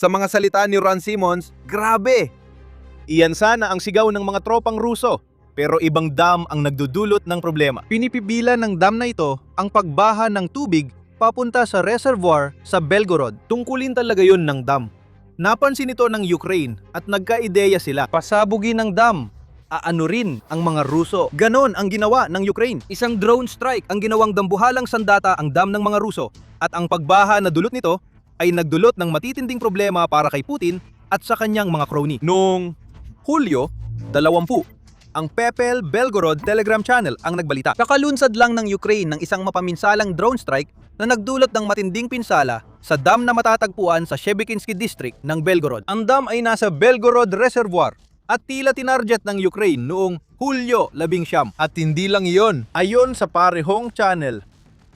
Sa mga salita ni Ron Simmons, grabe! Iyan sana ang sigaw ng mga tropang Ruso, pero ibang dam ang nagdudulot ng problema. Pinipigilan ng dam na ito ang pagbaha ng tubig papunta sa reservoir sa Belgorod. Tungkulin talaga yun ng dam. Napansin ito ng Ukraine at nagka-ideya sila. Pasabugin ng dam, Aanurin ang mga Ruso. Ganon ang ginawa ng Ukraine. Isang drone strike ang ginawang dambuhalang sandata ang dam ng mga Ruso. At ang pagbaha na dulot nito ay nagdulot ng matitinding problema para kay Putin at sa kanyang mga crony. Noong Hulyo 20, ang Pepel Belgorod Telegram channel ang nagbalita. kakalunsad lang ng Ukraine ng isang mapaminsalang drone strike na nagdulot ng matinding pinsala sa dam na matatagpuan sa Shebekinsky District ng Belgorod. Ang dam ay nasa Belgorod Reservoir at tila tinarget ng Ukraine noong Hulyo 19. At hindi lang iyon, Ayon sa parehong channel,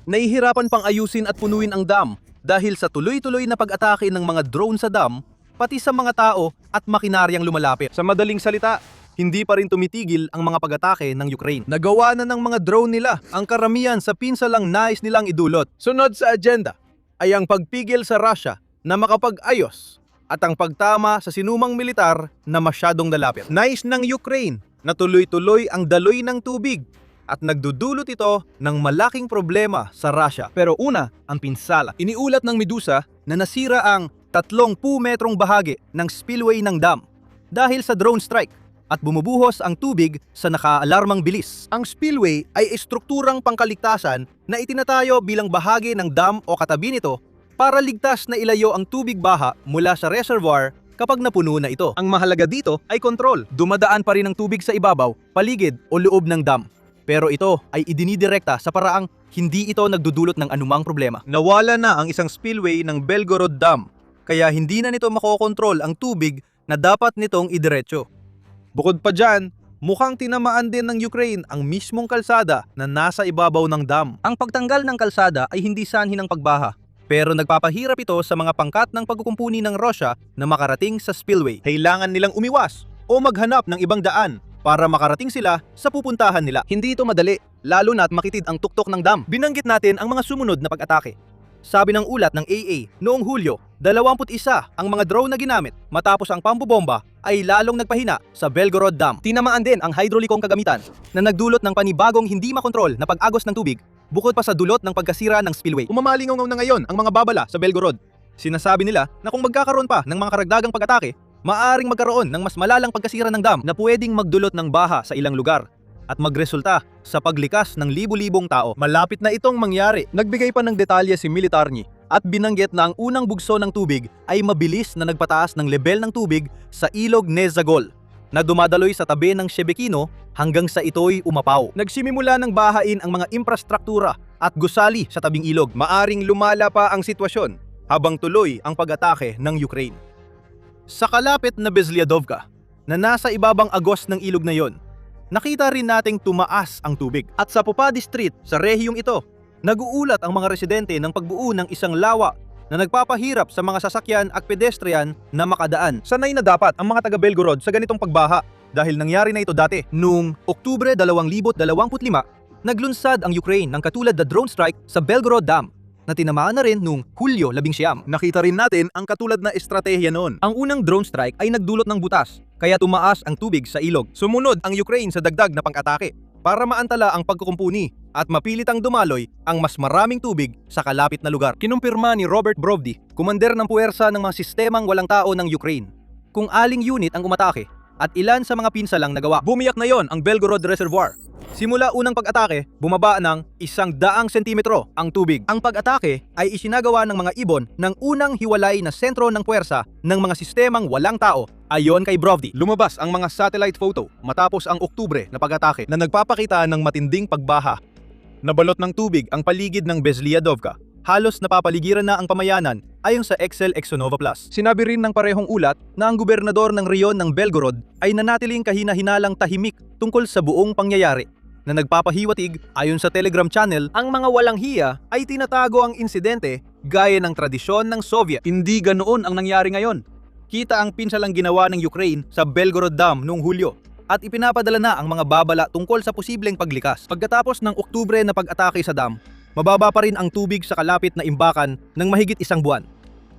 nahihirapan pang ayusin at punuin ang dam dahil sa tuloy-tuloy na pag-atake ng mga drone sa dam, pati sa mga tao at makinaryang lumalapit. Sa madaling salita, hindi pa rin tumitigil ang mga pag-atake ng Ukraine. nagawa na ng mga drone nila Ang karamihan sa pinsalang nais nilang idulot. Sunod sa agenda ay ang pagpigil sa Russia na makapag-ayos at ang pagtama sa sinumang militar na masyadong lalapit. Nais ng Ukraine na tuloy-tuloy ang daloy ng tubig at nagdudulot ito ng malaking problema sa Russia. Pero una, ang pinsala. Iniulat ng Medusa na nasira ang 30 metrong bahagi ng spillway ng dam dahil sa drone strike at bumubuhos ang tubig sa nakaalarmang bilis. Ang spillway ay estrukturang pangkaligtasan na itinatayo bilang bahagi ng dam o katabi nito para ligtas na ilayo ang tubig baha mula sa reservoir kapag napuno na ito. Ang mahalaga dito ay kontrol. Dumadaan pa rin ang tubig sa ibabaw, paligid o loob ng dam. Pero ito ay idinidirekta sa paraang hindi ito nagdudulot ng anumang problema. Nawala na ang isang spillway ng Belgorod Dam, Kaya hindi na nito makokontrol ang tubig na dapat nitong idiretso. Bukod pa dyan, mukhang tinamaan din ng Ukraine ang mismong kalsada na nasa ibabaw ng dam. Ang pagtanggal ng kalsada ay hindi sanhi ng pagbaha, pero nagpapahirap ito sa mga pangkat ng pagkukumpuni ng Russia na makarating sa spillway. Kailangan nilang umiwas o maghanap ng ibang daan para makarating sila sa pupuntahan nila. Hindi ito madali, lalo na't makitid ang tuktok ng dam. Binanggit natin ang mga sumunod na pag-atake. Sabi ng ulat ng AA, noong Hulyo, 21 ang mga drone na ginamit matapos ang pambobomba ay lalong nagpahina sa Belgorod Dam. Tinamaan din ang hydraulikong kagamitan na nagdulot ng panibagong hindi makontrol na pag-agos ng tubig bukod pa sa dulot ng pagkasira ng spillway. Umamalingaw na ngayon ang mga babala sa Belgorod. Sinasabi nila na kung magkakaroon pa ng mga karagdagang pag-atake, maaring magkaroon ng mas malalang pagkasira ng dam na pwedeng magdulot ng baha sa ilang lugar at magresulta sa paglikas ng libu-libong tao. Malapit na itong mangyari. Nagbigay pa ng detalye si Militarny at binanggit na ang unang bugso ng tubig ay mabilis na nagpataas ng lebel ng tubig sa ilog Nezagol na dumadaloy sa tabi ng Shebekino hanggang sa ito'y umapaw. Nagsimimula ng bahain ang mga infrastruktura at gusali sa tabing ilog. Maaring lumala pa ang sitwasyon habang tuloy ang pag-atake ng Ukraine. Sa kalapit na Bezliadovka, na nasa ibabang agos ng ilog na yon, nakita rin nating tumaas ang tubig. At sa Popadi Street, sa rehiyong ito, naguulat ang mga residente ng pagbuo ng isang lawa na nagpapahirap sa mga sasakyan at pedestrian na makadaan. Sanay na dapat ang mga taga Belgorod sa ganitong pagbaha dahil nangyari na ito dati. Noong Oktubre 2025, naglunsad ang Ukraine ng katulad na drone strike sa Belgorod Dam na tinamaan na rin noong Hulyo 19. Nakita rin natin ang katulad na estratehiya noon. Ang unang drone strike ay nagdulot ng butas, kaya tumaas ang tubig sa ilog. Sumunod ang Ukraine sa dagdag na pang-atake para maantala ang pagkukumpuni at mapilitang dumaloy ang mas maraming tubig sa kalapit na lugar. Kinumpirma ni Robert Brovdi, kumander ng puwersa ng mga sistemang walang tao ng Ukraine, kung aling unit ang umatake at ilan sa mga pinsalang nagawa. Bumiyak na yon ang Belgorod Reservoir. Simula unang pag-atake, bumaba ng 100 sentimetro ang tubig. Ang pag-atake ay isinagawa ng mga ibon ng unang hiwalay na sentro ng puwersa ng mga sistemang walang tao. Ayon kay Brovdi, lumabas ang mga satellite photo matapos ang Oktubre na pag-atake na nagpapakita ng matinding pagbaha. Nabalot ng tubig ang paligid ng Bezliadovka. Halos napapaligiran na ang pamayanan ayon sa Excel Exonova Plus. Sinabi rin ng parehong ulat na ang gobernador ng reyon ng Belgorod ay nanatiling kahina-hinalang tahimik tungkol sa buong pangyayari na nagpapahiwatig. Ayon sa Telegram channel, ang mga walang hiya ay tinatago ang insidente gaya ng tradisyon ng Soviet. Hindi ganoon ang nangyari ngayon. Kita ang pinsalang ginawa ng Ukraine sa Belgorod Dam noong Hulyo at ipinapadala na ang mga babala tungkol sa posibleng paglikas. Pagkatapos ng Oktubre na pag-atake sa dam, mababa pa rin ang tubig sa kalapit na imbakan ng mahigit 1 buwan.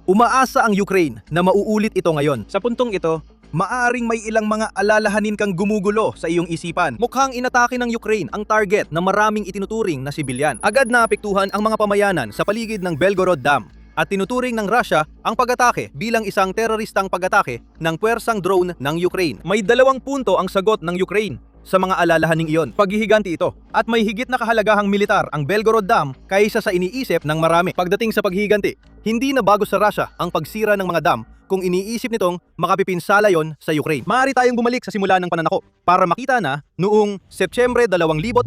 Umaasa ang Ukraine na mauulit ito ngayon. Sa puntong ito, maaring may ilang mga alalahanin kang gumugulo sa iyong isipan. Mukhang inatake ng Ukraine ang target na maraming itinuturing na sibilyan. Agad na apektuhan ang mga pamayanan sa paligid ng Belgorod Dam at tinuturing ng Russia ang pag-atake bilang isang teroristang pag-atake ng puwersang drone ng Ukraine. May 2 punto ang sagot ng Ukraine sa mga alalahaning iyon. Paghihiganti ito. At may higit na kahalagahang militar ang Belgorod Dam kaysa sa iniisip ng marami. Pagdating sa paghihiganti, hindi na bago sa Russia ang pagsira ng mga dam kung iniisip nitong makapipinsala yon sa Ukraine. Maaari tayong bumalik sa simula ng pananakop para makita na noong Setyembre 2022,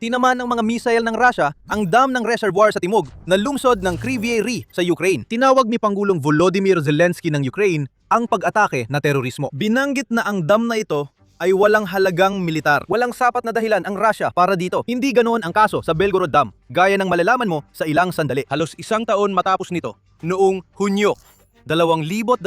tinamaan ng mga missile ng Russia ang dam ng reservoir sa timog na lungsod ng Kryvyi Rih sa Ukraine. Tinawag ni Pangulong Volodymyr Zelensky ng Ukraine ang pag-atake na terorismo. Binanggit na ang dam na ito ay walang halagang militar. Walang sapat na dahilan ang Russia para dito. Hindi ganoon ang kaso sa Belgorod Dam, gaya ng malalaman mo sa ilang sandali. Halos 1 taon matapos nito, noong Hunyo 2023,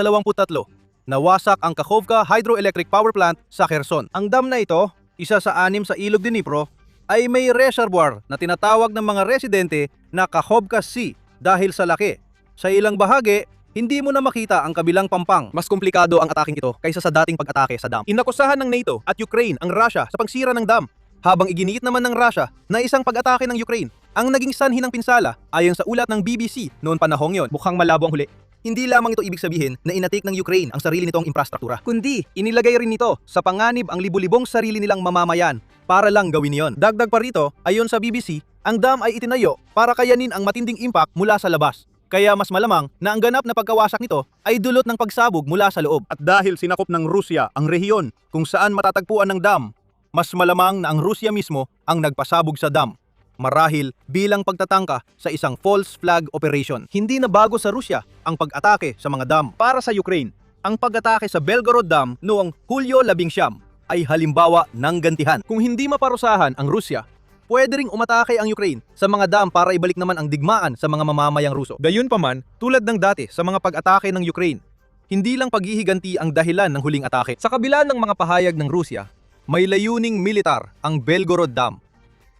nawasak ang Kakhovka Hydroelectric Power Plant sa Kherson. Ang dam na ito, isa sa 6 sa ilog Dnipro, ay may reservoir na tinatawag ng mga residente na Kakhovka Sea dahil sa laki. Sa ilang bahagi, hindi mo na makita ang kabilang pampang. Mas komplikado ang ataking ito kaysa sa dating pag-atake sa dam. Inakusahan ng NATO at Ukraine ang Russia sa pagsira ng dam, habang iginiit naman ng Russia na isang pag-atake ng Ukraine ang naging sanhi ng pinsala ayon sa ulat ng BBC noon panahong yon. Mukhang malabo ang huli. Hindi lamang ito ibig sabihin na inatik ng Ukraine ang sarili nitong infrastruktura, kundi inilagay rin nito sa panganib ang libu-libong sarili nilang mamamayan para lang gawin iyon. Dagdag pa rito, ayon sa BBC, ang dam ay itinayo para kayanin ang matinding impact mula sa labas. Kaya mas malamang na ang ganap na pagkawasak nito ay dulot ng pagsabog mula sa loob. At dahil sinakop ng Rusya ang rehiyon kung saan matatagpuan ng dam, mas malamang na ang Rusya mismo ang nagpasabog sa dam. Marahil bilang pagtatangka sa isang false flag operation. Hindi na bago sa Rusya ang pag-atake sa mga dam. Para sa Ukraine, ang pag-atake sa Belgorod Dam noong Hulyo 19 ay halimbawa ng gantihan. Kung hindi maparusahan ang Rusya, pwede ring umatake ang Ukraine sa mga dam para ibalik naman ang digmaan sa mga mamamayang Ruso. Gayunpaman, tulad ng dati sa mga pag-atake ng Ukraine, hindi lang paghihiganti ang dahilan ng huling atake. Sa kabila ng mga pahayag ng Rusya, may layuning militar ang Belgorod Dam.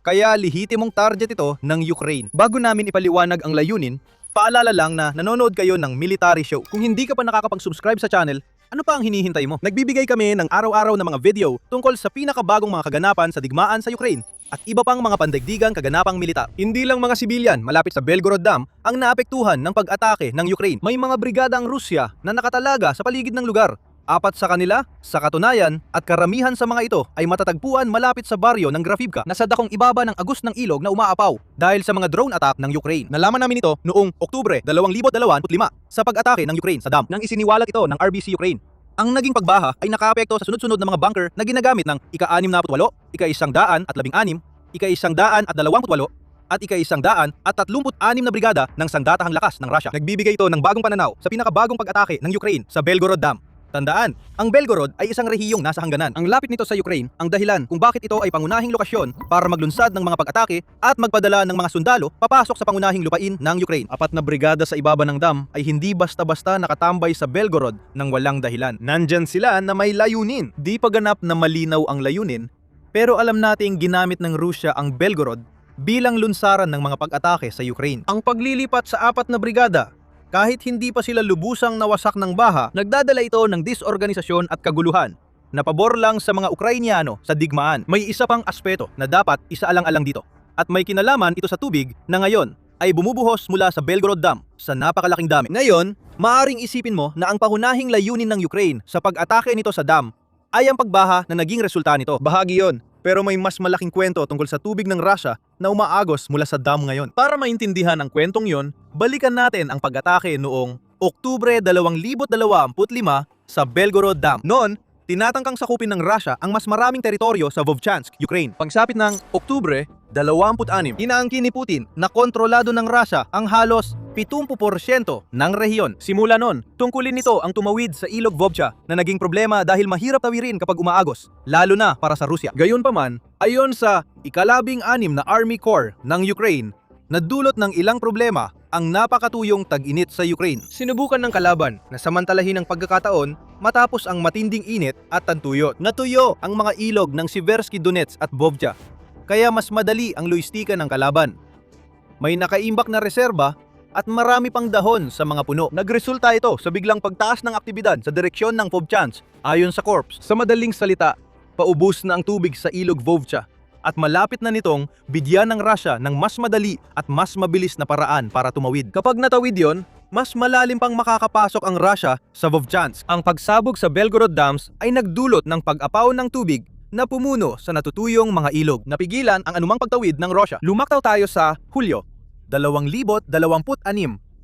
Kaya lihitimong target ito ng Ukraine. Bago namin ipaliwanag ang layunin, paalala lang na nanonood kayo ng military show. Kung hindi ka pa nakakapag-subscribe sa channel, ano pa ang hinihintay mo? Nagbibigay kami ng araw-araw na mga video tungkol sa pinakabagong mga kaganapan sa digmaan sa Ukraine at iba pang mga pandaigdigang kaganapang militar. Hindi lang mga sibilyan malapit sa Belgorod Dam ang naapektuhan ng pag-atake ng Ukraine. May mga brigada ang Rusya na nakatalaga sa paligid ng lugar. 4 sa kanila, sa katunayan, at karamihan sa mga ito ay matatagpuan malapit sa baryo ng Grafivka na sa dakong ibaba ng agos ng ilog na umaapaw dahil sa mga drone attack ng Ukraine. Nalaman namin ito noong Oktubre 2025 sa pag-atake ng Ukraine sa dam nang isiniwalat ito ng RBC Ukraine. Ang naging pagbaha ay nakaapekto sa sunod-sunod na mga bunker na ginagamit ng ika-68, ika-116, ika-128, at ika-136 na brigada ng Sangdatahang Lakas ng Russia. Nagbibigay ito ng bagong pananaw sa pinakabagong pag-atake ng Ukraine sa Belgorod Dam. Tandaan, ang Belgorod ay isang rehiyong nasa hangganan. Ang lapit nito sa Ukraine ang dahilan kung bakit ito ay pangunahing lokasyon para maglunsad ng mga pag-atake at magpadala ng mga sundalo papasok sa pangunahing lupain ng Ukraine. 4 na brigada sa ibaba ng dam ay hindi basta-basta nakatambay sa Belgorod ng walang dahilan. Nandyan sila na may layunin. Di pa ganap na malinaw ang layunin, pero alam nating ginamit ng Rusya ang Belgorod bilang lunsaran ng mga pag-atake sa Ukraine. Ang paglilipat sa 4 na brigada, kahit hindi pa sila lubusang nawasak ng baha, nagdadala ito ng disorganisasyon at kaguluhan na pabor lang sa mga Ukrainyano sa digmaan. May isa pang aspeto na dapat isaalang-alang dito at may kinalaman ito sa tubig na ngayon ay bumubuhos mula sa Belgorod Dam sa napakalaking dami. Ngayon, maaring isipin mo na ang pangunahing layunin ng Ukraine sa pag-atake nito sa dam ay ang pagbaha na naging resulta nito. Bahagi yon. Pero may mas malaking kwento tungkol sa tubig ng Russia na umaagos mula sa dam ngayon. Para maintindihan ang kwentong yon, balikan natin ang pag-atake noong Oktubre 2025 sa Belgorod Dam. Noon, tinatangkang sakupin ng Russia ang mas maraming teritoryo sa Vovchansk, Ukraine. Pagsapit ng Oktubre 26, inaangkin ni Putin na kontrolado ng Russia ang halos 70% ng rehiyon. Simula noon, tungkulin nito ang tumawid sa ilog Vovcha na naging problema dahil mahirap tawirin kapag umaagos, lalo na para sa Rusya. Gayunpaman, ayon sa ika-16 na Army Corps ng Ukraine, nadulot ng ilang problema ang napakatuyong tag-init sa Ukraine. Sinubukan ng kalaban na samantalahin ang pagkakataon matapos ang matinding init at tagtuyot. Natuyo ang mga ilog ng Siversky Donetsk at Vovcha, kaya mas madali ang logistika ng kalaban. May nakaimbak na reserba at marami pang dahon sa mga puno. Nagresulta ito sa biglang pagtaas ng aktibidad sa direksyon ng Vovchansk ayon sa Corps. Sa madaling salita, paubos na ang tubig sa ilog Vovcha at malapit na nitong bigyan ng Russia ng mas madali at mas mabilis na paraan para tumawid. Kapag natawid yon, mas malalim pang makakapasok ang Russia sa Vovchansk. Ang pagsabog sa Belgorod Dams ay nagdulot ng pag-apaw ng tubig na pumuno sa natutuyong mga ilog. Napigilan ang anumang pagtawid ng Russia. Lumaktaw tayo sa Hulyo 2026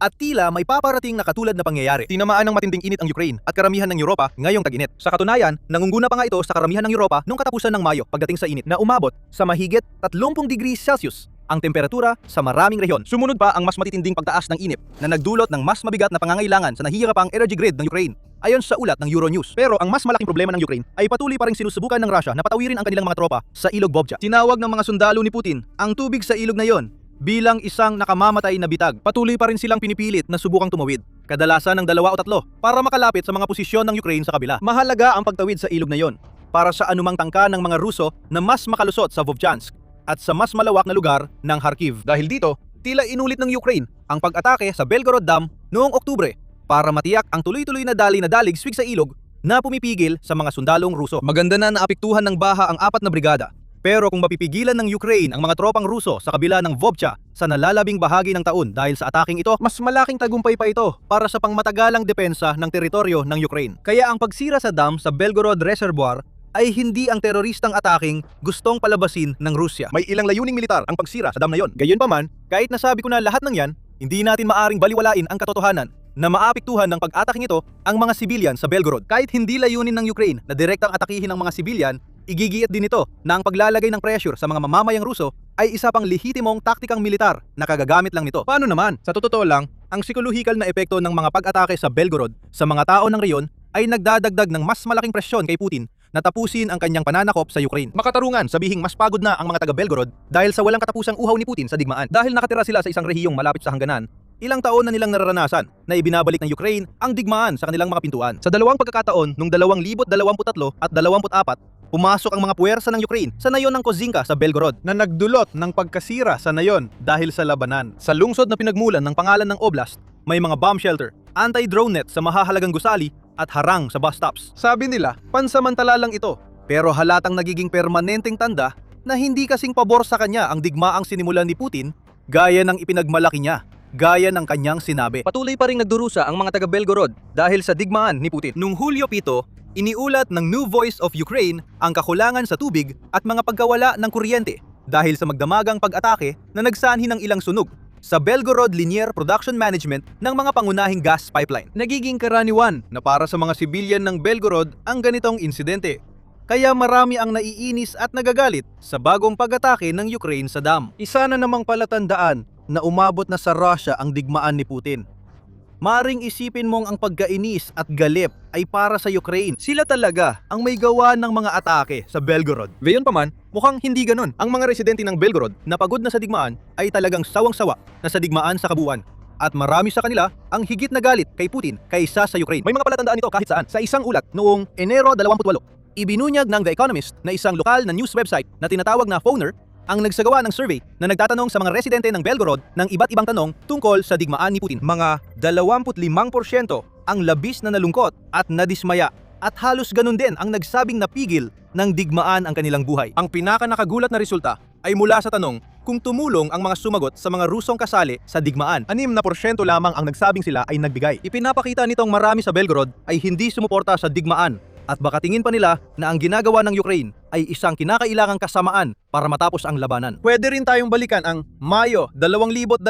at tila may paparating na katulad na pangyayari. Tinamaan ng matinding init ang Ukraine at karamihan ng Europa ngayong tag-init. Sa katunayan, nangungguna pa nga ito sa karamihan ng Europa nung katapusan ng Mayo pagdating sa init na umabot sa mahigit 30 degrees Celsius ang temperatura sa maraming rehiyon. Sumunod pa ang mas matitinding pagtaas ng init na nagdulot ng mas mabigat na pangangailangan sa nahihirapang energy grid ng Ukraine ayon sa ulat ng Euronews. Pero ang mas malaking problema ng Ukraine ay patuloy pa ring sinusubukan ng Russia na patawirin ang kanilang mga tropa sa ilog Vovcha. Tinawag ng mga sundalo ni Putin ang tubig sa ilog na yon bilang isang nakamamatay na bitag. Patuloy pa rin silang pinipilit na subukang tumawid, kadalasan ng 2 o 3 para makalapit sa mga posisyon ng Ukraine sa kabila. Mahalaga ang pagtawid sa ilog na yon para sa anumang tangka ng mga Ruso na mas makalusot sa Vovchansk at sa mas malawak na lugar ng Kharkiv. Dahil dito, tila inulit ng Ukraine ang pag-atake sa Belgorod Dam noong Oktubre para matiyak ang tuloy-tuloy na dalig swig sa ilog na pumipigil sa mga sundalong Ruso. Maganda na naapektuhan ng baha ang 4 na brigada. Pero kung mapipigilan ng Ukraine ang mga tropang Ruso sa kabila ng Vovcha sa nalalabing bahagi ng taon dahil sa ataking ito, mas malaking tagumpay pa ito para sa pangmatagalang depensa ng teritoryo ng Ukraine. Kaya ang pagsira sa dam sa Belgorod Reservoir ay hindi ang teroristang ataking gustong palabasin ng Rusya. May ilang layuning militar ang pagsira sa dam na yon. Gayunpaman, kahit nasabi ko na lahat ng yan, hindi natin maaring baliwalain ang katotohanan na maapektuhan ng pag-ataking ito ang mga sibilyan sa Belgorod. Kahit hindi layunin ng Ukraine na direktang atakihin ang mga sibilyan, igigiit din ito na ang paglalagay ng pressure sa mga mamamayang Ruso ay isa pang lehitimong taktikang militar na kagagamit lang nito. Paano naman? Sa totoo lang, ang psikolohikal na epekto ng mga pag-atake sa Belgorod sa mga tao ng reyon ay nagdadagdag ng mas malaking presyon kay Putin na tapusin ang kanyang pananakop sa Ukraine. Makatarungan, sabihing mas pagod na ang mga taga Belgorod dahil sa walang katapusang uhaw ni Putin sa digmaan. Dahil nakatira sila sa isang rehiyong malapit sa hangganan, ilang taon na nilang nararanasan na ibinabalik ng Ukraine ang digmaan sa kanilang mga pintuan. Sa dalawang pagkakataon noong 2023 at 24, pumasok ang mga puwersa ng Ukraine sa nayon ng Kozinka sa Belgorod na nagdulot ng pagkasira sa nayon dahil sa labanan. Sa lungsod na pinagmulan ng pangalan ng oblast, may mga bomb shelter, anti-drone net sa mahahalagang gusali at harang sa bus stops. Sabi nila, pansamantala lang ito, pero halatang nagiging permanenteng tanda na hindi kasing pabor sa kanya ang digmaang sinimulan ni Putin gaya ng ipinagmalaki niya, gaya ng kanyang sinabi. Patuloy pa ring nagdurusa ang mga taga Belgorod dahil sa digmaan ni Putin. Noong Hulyo 7, iniulat ng New Voice of Ukraine ang kakulangan sa tubig at mga pagkawala ng kuryente dahil sa magdamagang pag-atake na nagsanhi ng ilang sunog sa Belgorod Linear Production Management ng mga pangunahing gas pipeline. Nagiging karaniwan na para sa mga sibilyan ng Belgorod ang ganitong insidente. Kaya marami ang naiinis at nagagalit sa bagong pag-atake ng Ukraine sa dam. Isa na namang palatandaan na umabot na sa Russia ang digmaan ni Putin. Maring isipin mong ang pagkainis at galit ay para sa Ukraine. Sila talaga ang may gawa ng mga atake sa Belgorod. Gayunpaman, mukhang hindi ganon. Ang mga residente ng Belgorod na pagod na sa digmaan ay talagang sawang-sawa na sa digmaan sa kabuuan. At marami sa kanila ang higit na galit kay Putin kaysa sa Ukraine. May mga palatandaan ito kahit saan. Sa isang ulat noong Enero 28, ibinunyag ng The Economist na isang lokal na news website na tinatawag na Phoner ang nagsagawa ng survey na nagtatanong sa mga residente ng Belgorod ng iba't ibang tanong tungkol sa digmaan ni Putin. Mga 25% ang labis na nalungkot at nadismaya at halos ganun din ang nagsabing napigil ng digmaan ang kanilang buhay. Ang pinaka-nakagulat na resulta ay mula sa tanong kung tumulong ang mga sumagot sa mga Rusong kasali sa digmaan. 6% lamang ang nagsabing sila ay nagbigay. Ipinapakita nitong marami sa Belgorod ay hindi sumuporta sa digmaan. At baka tingin pa nila na ang ginagawa ng Ukraine ay isang kinakailangang kasamaan para matapos ang labanan. Pwede rin tayong balikan ang Mayo 2023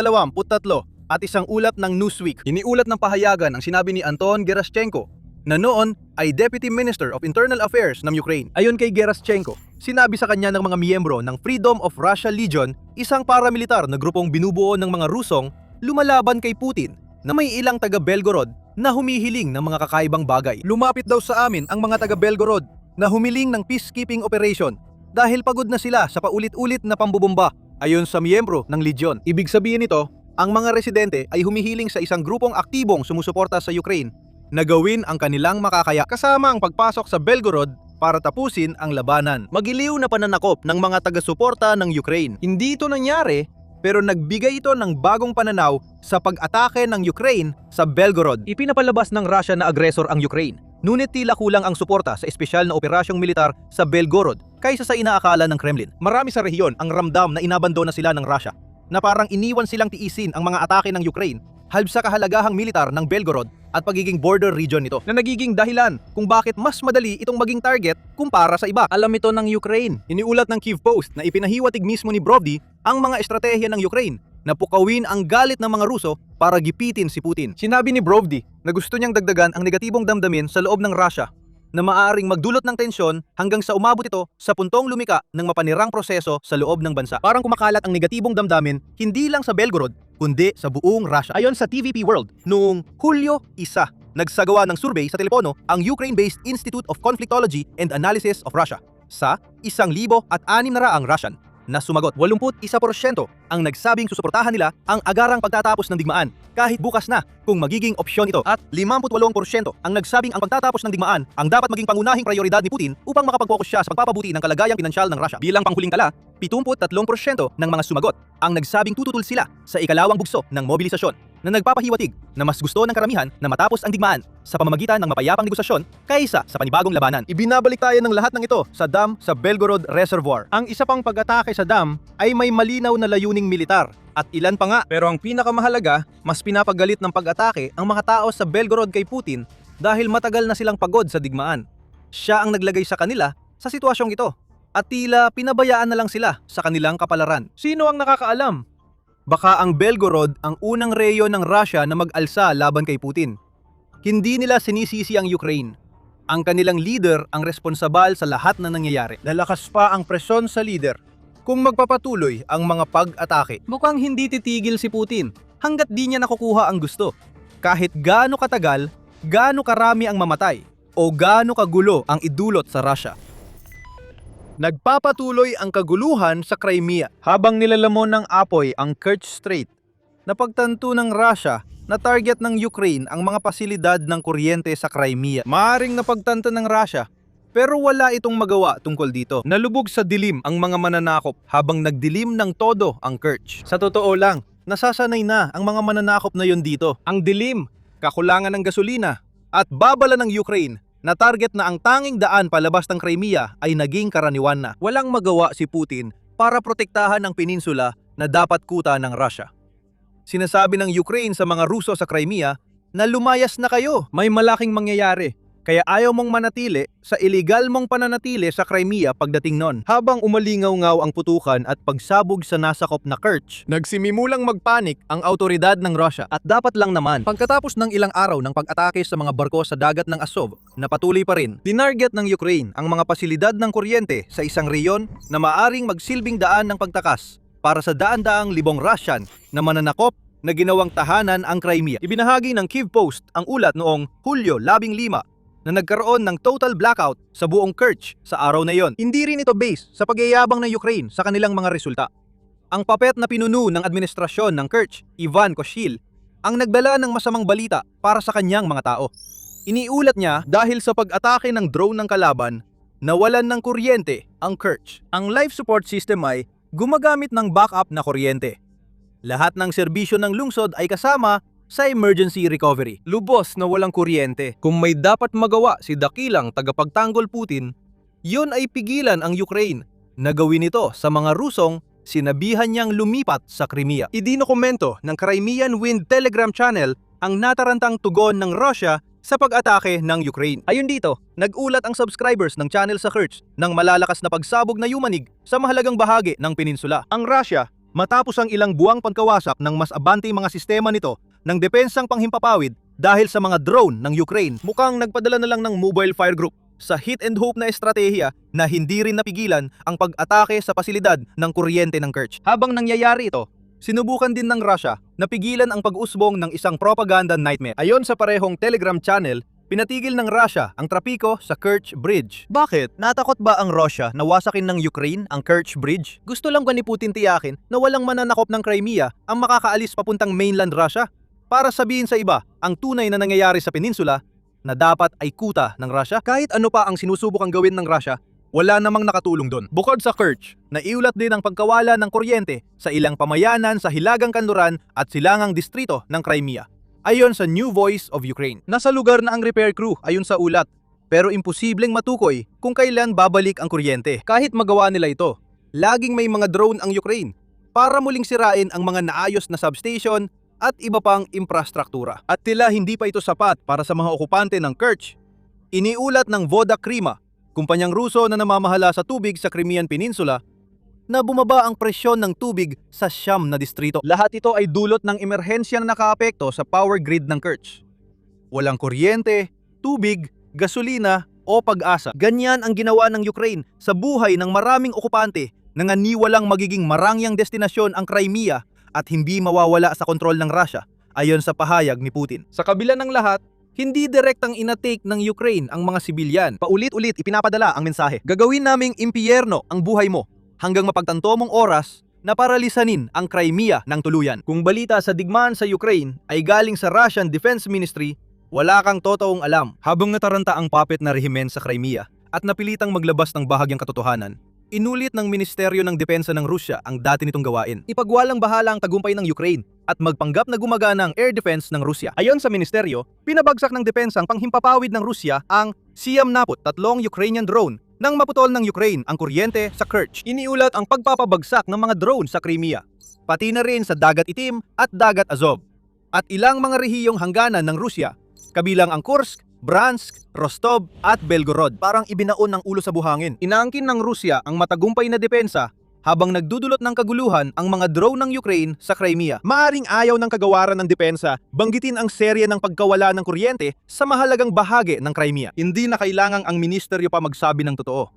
at isang ulat ng Newsweek. Iniulat ng pahayagan ang sinabi ni Anton Geraschenko na noon ay Deputy Minister of Internal Affairs ng Ukraine. Ayon kay Geraschenko, sinabi sa kanya ng mga miyembro ng Freedom of Russia Legion, isang paramilitar na grupong binubuo ng mga Rusong lumalaban kay Putin na may ilang taga Belgorod na humihiling ng mga kakaibang bagay. Lumapit daw sa amin ang mga taga Belgorod na humiling ng peacekeeping operation dahil pagod na sila sa paulit-ulit na pambubomba ayon sa miyembro ng Legion. Ibig sabihin nito, ang mga residente ay humihiling sa isang grupong aktibong sumusuporta sa Ukraine na gawin ang kanilang makakaya kasama ang pagpasok sa Belgorod para tapusin ang labanan. Magiliw na pananakop ng mga taga-suporta ng Ukraine. Hindi ito nangyari pero nagbigay ito ng bagong pananaw sa pag-atake ng Ukraine sa Belgorod. Ipinapalabas ng Russia na agresor ang Ukraine, ngunit tila kulang ang suporta sa espesyal na operasyong militar sa Belgorod kaysa sa inaakala ng Kremlin. Marami sa rehiyon ang ramdam na inabandona sila ng Russia, na parang iniwan silang tiisin ang mga atake ng Ukraine halb sa kahalagahang militar ng Belgorod at pagiging border region nito, na nagiging dahilan kung bakit mas madali itong maging target kumpara sa iba. Alam ito ng Ukraine. Iniulat ng Kyiv Post na ipinahiwatig mismo ni Brovdi ang mga estratehiya ng Ukraine na pukawin ang galit ng mga Ruso para gipitin si Putin. Sinabi ni Brovdi na gusto niyang dagdagan ang negatibong damdamin sa loob ng Russia na maaaring magdulot ng tensyon hanggang sa umabot ito sa puntong lumika ng mapanirang proseso sa loob ng bansa. Parang kumakalat ang negatibong damdamin hindi lang sa Belgorod, kundi sa buong Russia. Ayon sa TVP World, noong Hulyo 1, nagsagawa ng survey sa telepono ang Ukraine-based Institute of Conflictology and Analysis of Russia sa 1,600 Russian na sumagot. 81% ang nagsabing susuportahan nila ang agarang pagtatapos ng digmaan kahit bukas na kung magiging opsyon ito, at 58% ang nagsabing ang pagtatapos ng digmaan ang dapat maging pangunahing prioridad ni Putin upang makapag-focus siya sa pagpapabuti ng kalagayang pinansyal ng Russia. Bilang panghuling tala, 73% ng mga sumagot ang nagsabing tututol sila sa ikalawang bugso ng mobilisasyon, na nagpapahiwatig na mas gusto ng karamihan na matapos ang digmaan sa pamamagitan ng mapayapang negosasyon kaysa sa panibagong labanan. Ibinabalik tayo ng lahat ng ito sa dam sa Belgorod Reservoir. Ang isa pang pag-atake sa dam ay may malinaw na layuning militar at ilan pa nga. Pero ang pinakamahalaga, mas pinapagalit ng pag-atake ang mga tao sa Belgorod kay Putin dahil matagal na silang pagod sa digmaan. Siya ang naglagay sa kanila sa sitwasyong ito at tila pinabayaan na lang sila sa kanilang kapalaran. Sino ang nakakaalam? Baka ang Belgorod ang unang rehiyon ng Russia na mag-alsa laban kay Putin. Hindi nila sinisisi ang Ukraine. Ang kanilang leader ang responsabal sa lahat na nangyayari. Lalakas pa ang presyon sa leader kung magpapatuloy ang mga pag-atake. Mukhang hindi titigil si Putin hanggat di niya nakukuha ang gusto. Kahit gaano katagal, gaano karami ang mamatay, o gaano kagulo ang idulot sa Russia. Nagpapatuloy ang kaguluhan sa Crimea habang nilalamon ng apoy ang Kerch Strait. Napagtanto ng Russia na target ng Ukraine ang mga pasilidad ng kuryente sa Crimea. Maaring napagtanto ng Russia, pero wala itong magawa tungkol dito. Nalubog sa dilim ang mga mananakop habang nagdilim ng todo ang Kerch. Sa totoo lang, nasasanay na ang mga mananakop na yon dito. Ang dilim, kakulangan ng gasolina, at babala ng Ukraine na target na ang tanging daan palabas ng Crimea ay naging karaniwan na. Walang magawa si Putin para protektahan ang peninsula na dapat kuta ng Russia. Sinasabi ng Ukraine sa mga Ruso sa Crimea na lumayas na kayo, may malaking mangyayari. Kaya ayaw mong manatili sa illegal mong pananatili sa Crimea pagdating nun. Habang umalingaw-ngaw ang putukan at pagsabog sa nasakop na Kerch, nagsimimulang magpanik ang autoridad ng Russia. At dapat lang naman, pagkatapos ng ilang araw ng pag-atake sa mga barko sa dagat ng Azov na patuloy pa rin, tinarget ng Ukraine ang mga pasilidad ng kuryente sa isang reyon na maaring magsilbing daan ng pagtakas para sa daan-daang libong Russian na mananakop na ginawang tahanan ang Crimea. Ibinahagi ng Kyiv Post ang ulat noong Hulyo 15 na nagkaroon ng total blackout sa buong Kerch sa araw na yon. Hindi rin ito base sa pagyayabang ng Ukraine sa kanilang mga resulta. Ang papet na pinuno ng administrasyon ng Kerch, Ivan Koshil, ang nagdala ng masamang balita para sa kanyang mga tao. Iniulat niya dahil sa pag-atake ng drone ng kalaban, nawalan ng kuryente ang Kerch. Ang life support system ay gumagamit ng backup na kuryente. Lahat ng serbisyo ng lungsod ay kasama sa emergency recovery. Lubos na walang kuryente. Kung may dapat magawa si dakilang tagapagtanggol Putin, yon ay pigilan ang Ukraine na gawin ito sa mga Rusong sinabihan niyang lumipat sa Crimea. Idinokumento ng Crimean Wind Telegram Channel ang natarantang tugon ng Russia sa pag-atake ng Ukraine. Ayon dito, nag-ulat ang subscribers ng channel sa Kerch ng malalakas na pagsabog na yumanig sa mahalagang bahagi ng peninsula. Ang Russia, matapos ang ilang buwang pagkawasak ng mas abante mga sistema nito ng depensang panghimpapawid dahil sa mga drone ng Ukraine, mukhang nagpadala na lang ng mobile fire group sa hit and hope na estratehiya na hindi rin napigilan ang pag-atake sa pasilidad ng kuryente ng Kerch. Habang nangyayari ito, sinubukan din ng Russia na pigilan ang pag-usbong ng isang propaganda nightmare. Ayon sa parehong Telegram channel, pinatigil ng Russia ang trapiko sa Kerch Bridge. Bakit? Natakot ba ang Russia na wasakin ng Ukraine ang Kerch Bridge? Gusto lang ba ni Putin tiyakin na walang mananakop ng Crimea ang makakaalis papuntang mainland Russia? Para sabihin sa iba ang tunay na nangyayari sa peninsula na dapat ay kuta ng Russia? Kahit ano pa ang sinusubukang gawin ng Russia, Wala namang nakatulong doon. Bukod sa Kerch, naiulat din ang pagkawala ng kuryente sa ilang pamayanan sa Hilagang Kanluran at Silangang Distrito ng Crimea. Ayon sa New Voice of Ukraine, nasa lugar na ang repair crew ayon sa ulat, pero imposibleng matukoy kung kailan babalik ang kuryente. Kahit magawa nila ito, laging may mga drone ang Ukraine para muling sirain ang mga naayos na substation at iba pang infrastruktura. At tila hindi pa ito sapat para sa mga okupante ng Kerch. Iniulat ng Voda Krima, kumpanyang Ruso na namamahala sa tubig sa Crimean Peninsula, na bumaba ang presyon ng tubig sa 9 na distrito. Lahat ito ay dulot ng emerhensya na nakaapekto sa power grid ng Kerch. Walang kuryente, tubig, gasolina o pag-asa. Ganyan ang ginawa ng Ukraine sa buhay ng maraming okupante na nganiwalang magiging marangyang destinasyon ang Crimea at hindi mawawala sa kontrol ng Russia, ayon sa pahayag ni Putin. Sa kabila ng lahat, hindi direktang inatake ng Ukraine ang mga sibilyan. Paulit-ulit ipinapadala ang mensahe. Gagawin naming impyerno ang buhay mo hanggang mapagtanto mong oras na paralisanin ang Crimea ng tuluyan. Kung balita sa digmaan sa Ukraine ay galing sa Russian Defense Ministry, wala kang totoong alam. Habang nataranta ang puppet na rehimen sa Crimea at napilitang maglabas ng bahagyang katotohanan, inulit ng Ministeryo ng Depensa ng Rusya ang dati nitong gawain. Ipagwalang bahala ang tagumpay ng Ukraine at magpanggap na gumagana ang air defense ng Rusya. Ayon sa ministeryo, pinabagsak ng depensa ang panghimpapawid ng Rusya ang Siyam-naput-tatlong Ukrainian drone nang maputol ng Ukraine ang kuryente sa Kerch. Iniulat ang pagpapabagsak ng mga drone sa Crimea, pati na rin sa Dagat Itim at Dagat Azov, at ilang mga rehiyong hangganan ng Rusya, kabilang ang Kursk, Bryansk, Rostov at Belgorod. Parang ibinaon ng ulo sa buhangin. Inaangkin ng Rusya ang matagumpay na depensa habang nagdudulot ng kaguluhan ang mga drone ng Ukraine sa Crimea. Maaring ayaw ng kagawaran ng depensa banggitin ang serye ng pagkawala ng kuryente sa mahalagang bahagi ng Crimea. Hindi na kailangang ang ministeryo pa magsabi ng totoo.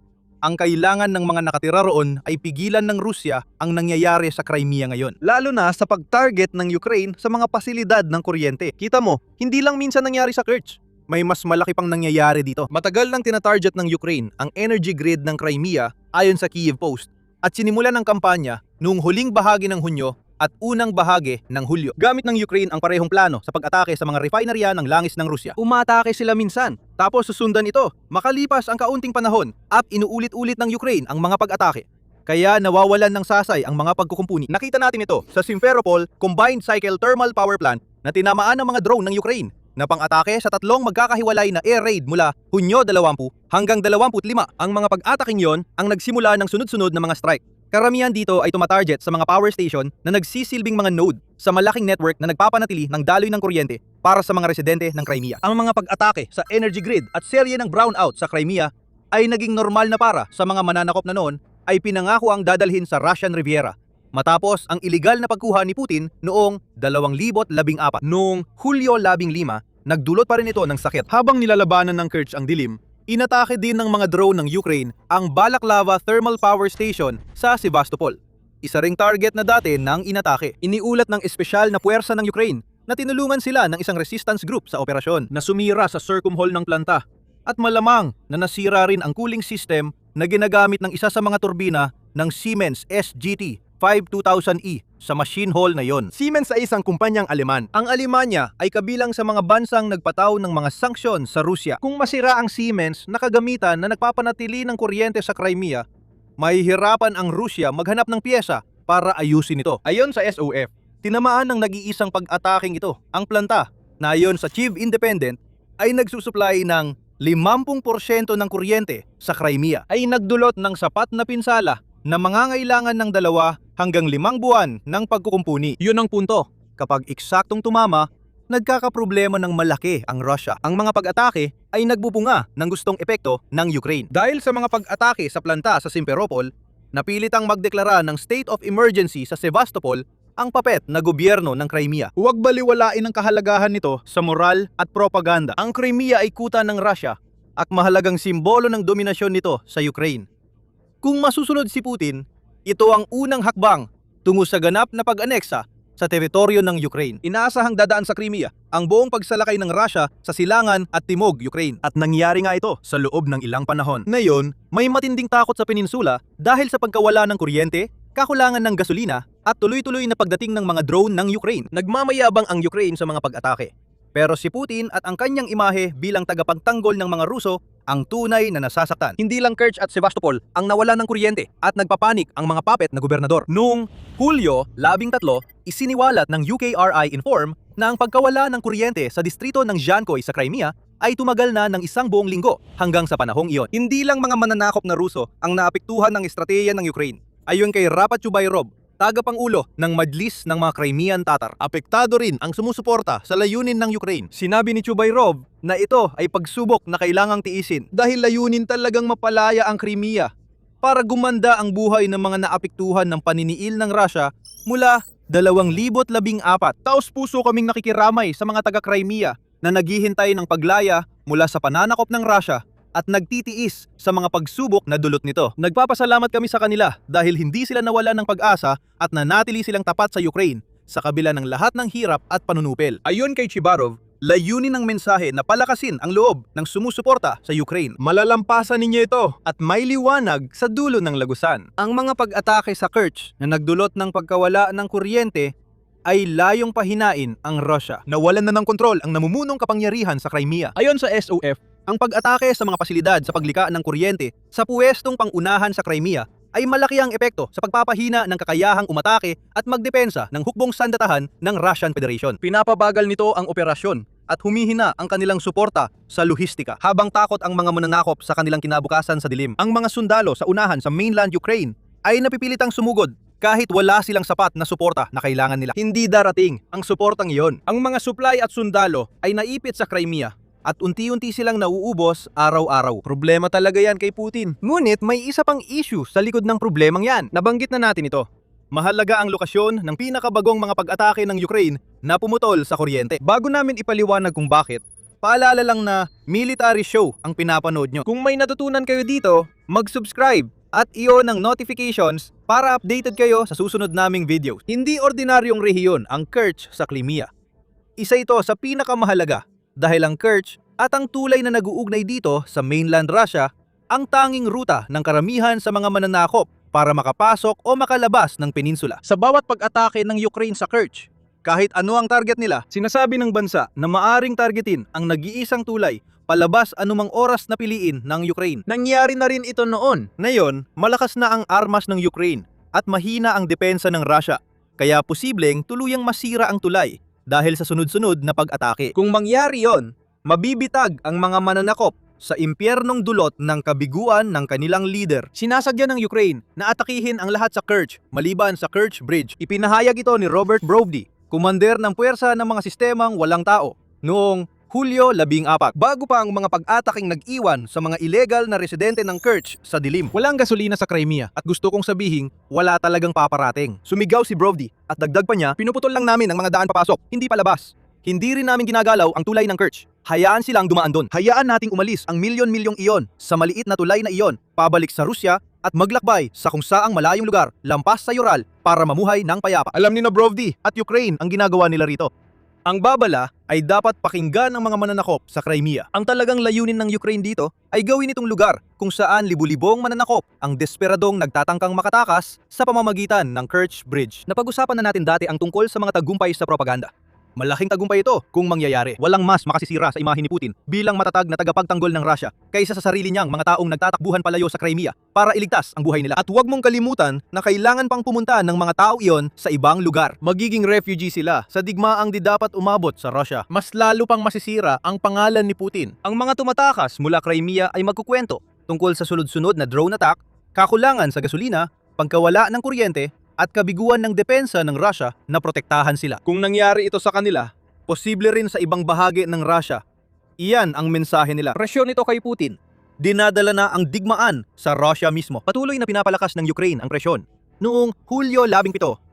Ang kailangan ng mga nakatira roon ay pigilan ng Rusya ang nangyayari sa Crimea ngayon. Lalo na sa pag-target ng Ukraine sa mga pasilidad ng kuryente. Kita mo, hindi lang minsan nangyari sa Kerch. May mas malaki pang nangyayari dito. Matagal nang tinatarget ng Ukraine ang energy grid ng Crimea ayon sa Kyiv Post at sinimulan ng kampanya noong huling bahagi ng Hunyo at unang bahagi ng Hulyo. Gamit ng Ukraine ang parehong plano sa pag-atake sa mga refinerya ng langis ng Rusya. Umatake sila minsan, tapos susundan ito. Makalipas ang kaunting panahon at inuulit-ulit ng Ukraine ang mga pag-atake. Kaya nawawalan ng sasay ang mga pagkukumpuni. Nakita natin ito sa Simferopol Combined Cycle Thermal Power Plant na tinamaan ng mga drone ng Ukraine na pang-atake sa tatlong magkakahiwalay na air raid mula Hunyo 20 hanggang 25. Ang mga pag-ataking yon ang nagsimula ng sunod-sunod na mga strike. Karamihan dito ay tumatarget sa mga power station na nagsisilbing mga node sa malaking network na nagpapanatili ng daloy ng kuryente para sa mga residente ng Crimea. Ang mga pag-atake sa energy grid at serye ng brownout sa Crimea ay naging normal na para sa mga mananakop na noon ay pinangako ang dadalhin sa Russian Riviera. Matapos ang iligal na pagkuha ni Putin noong 2014. Noong Hulyo 15, nagdulot pa rin ito ng sakit. Habang nilalabanan ng Kerch ang dilim, inatake din ng mga drone ng Ukraine ang Balaklava Thermal Power Station sa Sevastopol. Isa ring target na dati nang inatake. Iniulat ng espesyal na puwersa ng Ukraine na tinulungan sila ng isang resistance group sa operasyon na sumira sa circumhole ng planta at malamang na nasira rin ang cooling system na ginagamit ng isa sa mga turbina ng Siemens SGT 5-2000E sa machine hall na yon. Siemens ay isang kumpanyang Aleman. Ang Alemanya ay kabilang sa mga bansang nagpataw ng mga sanksyon sa Rusya. Kung masira ang Siemens na kagamitan na nagpapanatili ng kuryente sa Crimea, mahihirapan ang Rusya maghanap ng piyesa para ayusin ito. Ayon sa SOF, tinamaan ng nag-iisang pag-ataking ito ang planta na ayon sa Chief Independent ay nagsusupply ng 50% ng kuryente sa Crimea ay nagdulot ng sapat na pinsala na mangangailangan ng 2 hanggang 5 buwan ng pagkukumpuni. Yun ang punto. Kapag eksaktong tumama, nagkakaproblema ng malaki ang Russia. Ang mga pag-atake ay nagbubunga ng gustong epekto ng Ukraine. Dahil sa mga pag-atake sa planta sa Simferopol, napilitang magdeklara ng state of emergency sa Sevastopol ang papet na gobyerno ng Crimea. Huwag baliwalain ang kahalagahan nito sa moral at propaganda. Ang Crimea ay kuta ng Russia at mahalagang simbolo ng dominasyon nito sa Ukraine. Kung masusunod si Putin, ito ang unang hakbang tungo sa ganap na pag-aneksa sa teritoryo ng Ukraine. Inaasahang dadaan sa Crimea ang buong pagsalakay ng Russia sa silangan at timog Ukraine. At nangyari nga ito sa loob ng ilang panahon. Ngayon, may matinding takot sa peninsula dahil sa pagkawala ng kuryente, kakulangan ng gasolina at tuloy-tuloy na pagdating ng mga drone ng Ukraine. Nagmamayabang ang Ukraine sa mga pag-atake. Pero si Putin at ang kanyang imahe bilang tagapagtanggol ng mga Ruso ang tunay na nasasaktan. Hindi lang Kerch at Sevastopol ang nawalan ng kuryente at nagpapanik ang mga puppet na gobernador. Noong Hulyo 13, isiniwalat ng UKRI Inform na ang pagkawala ng kuryente sa distrito ng Zhankoy sa Crimea ay tumagal na ng 1 buong linggo hanggang sa panahong iyon. Hindi lang mga mananakop na Ruso ang naapektuhan ng estratehiya ng Ukraine. Ayon kay Rapat Chubayrov, tagapangulo ng Majlis ng mga Crimean Tatar, Apektado rin ang sumusuporta sa layunin ng Ukraine. sinabi ni Chubayrov na ito ay pagsubok na kailangang tiisin Dahil layunin talagang mapalaya ang Crimea. para gumanda ang buhay ng mga naapektuhan ng paniniil ng Russia mula 2014. Taos puso kaming nakikiramay sa mga taga-Crimea Na naghihintay ng paglaya mula sa pananakop ng Russia at nagtitiis sa mga pagsubok na dulot nito. Nagpapasalamat kami sa kanila dahil hindi sila nawala ng pag-asa at nanatili silang tapat sa Ukraine sa kabila ng lahat ng hirap at panunupil. Ayon kay Chibarov, layunin ng mensahe na palakasin ang loob ng sumusuporta sa Ukraine. Malalampasan ninyo ito at may liwanag sa dulo ng lagusan. Ang mga pag-atake sa Kerch na nagdulot ng pagkawala ng kuryente ay layong pahinain ang Russia. Nawalan na ng kontrol ang namumunong kapangyarihan sa Crimea. Ayon sa SOF, ang pag-atake sa mga pasilidad sa paglika ng kuryente sa puwestong pangunahan sa Crimea ay malaki ang epekto sa pagpapahina ng kakayahang umatake at magdepensa ng hukbong sandatahan ng Russian Federation. Pinapabagal nito ang operasyon at humihina ang kanilang suporta sa lohistika habang takot ang mga mananakop sa kanilang kinabukasan sa dilim. Ang mga sundalo sa unahan sa mainland Ukraine ay napipilitang sumugod kahit wala silang sapat na suporta na kailangan nila. Hindi darating ang suportang iyon. Ang mga supply at sundalo ay naipit sa Crimea at unti-unti silang nauubos araw-araw. Problema talaga yan kay Putin. Ngunit may isa pang issue sa likod ng problemang yan. Nabanggit na natin ito. Mahalaga ang lokasyon ng pinakabagong mga pag-atake ng Ukraine na pumutol sa kuryente. Bago namin ipaliwanag kung bakit, paalala lang na military show ang pinapanood nyo. Kung may natutunan kayo dito, mag-subscribe at i-on ang notifications para updated kayo sa susunod naming videos. Hindi ordinaryong rehiyon ang Kerch sa Crimea. Isa ito sa pinakamahalaga dahil ang Kerch at ang tulay na nag-uugnay dito sa mainland Russia ang tanging ruta ng karamihan sa mga mananakop para makapasok o makalabas ng peninsula. Sa bawat pag-atake ng Ukraine sa Kerch, kahit ano ang target nila, sinasabi ng bansa na maaring targetin ang nag-iisang tulay palabas anumang oras na piliin ng Ukraine. Nangyari na rin ito noon. Ngayon, malakas na ang armas ng Ukraine at mahina ang depensa ng Russia, kaya posibleng tuluyang masira ang tulay dahil sa sunod-sunod na pag-atake. Kung mangyari yon, mabibitag ang mga mananakop sa impyernong dulot ng kabiguan ng kanilang leader. Sinasadya ng Ukraine na atakihin ang lahat sa Kerch maliban sa Kerch Bridge. Ipinahayag ito ni Robert Brovdi, kumander ng puwersa ng mga sistemang walang tao, noong Hulyo 14, bago pa ang mga pag-ataking nag-iwan sa mga illegal na residente ng Kerch sa dilim. Walang gasolina sa Crimea At gusto kong sabihin, wala talagang paparating. Sumigaw si Brovdi at dagdag pa niya, pinuputol lang namin ang mga daan papasok, hindi palabas. Hindi rin namin ginagalaw ang tulay ng Kerch. Hayaan silang dumaan doon. Hayaan nating umalis ang milyon-milyong iyon sa maliit na tulay na iyon, pabalik sa Rusya at maglakbay sa kung saang malayong lugar, lampas sa Ural para mamuhay ng payapa. Alam ni na Brovdi at Ukraine ang ginagawa nila rito. Ang babala ay dapat pakinggan ng mga mananakop sa Crimea. Ang talagang layunin ng Ukraine dito ay gawin itong lugar kung saan libu-libong mananakop ang desperadong nagtatangkang makatakas sa pamamagitan ng Kerch Bridge. Napag-usapan na natin dati ang tungkol sa mga tagumpay sa propaganda. Malaking tagumpay ito kung mangyayari. Walang mas makasisira sa imahe ni Putin bilang matatag na tagapagtanggol ng Russia kaysa sa sarili niyang mga taong nagtatakbuhan palayo sa Crimea para iligtas ang buhay nila. At huwag mong kalimutan na kailangan pang pumunta ng mga tao iyon sa ibang lugar. Magiging refugee sila sa digmaang di dapat umabot sa Russia. Mas lalo pang masisira ang pangalan ni Putin. Ang mga tumatakas mula Crimea ay magkukwento tungkol sa sunod-sunod na drone attack, kakulangan sa gasolina, pagkawala ng kuryente, at kabiguan ng depensa ng Russia na protektahan sila. Kung nangyari ito sa kanila, posible rin sa ibang bahagi ng Russia. Iyan ang mensahe nila. Presyon ito kay Putin. Dinadala na ang digmaan sa Russia mismo. Patuloy na pinapalakas ng Ukraine ang presyon. Noong Hulyo 17,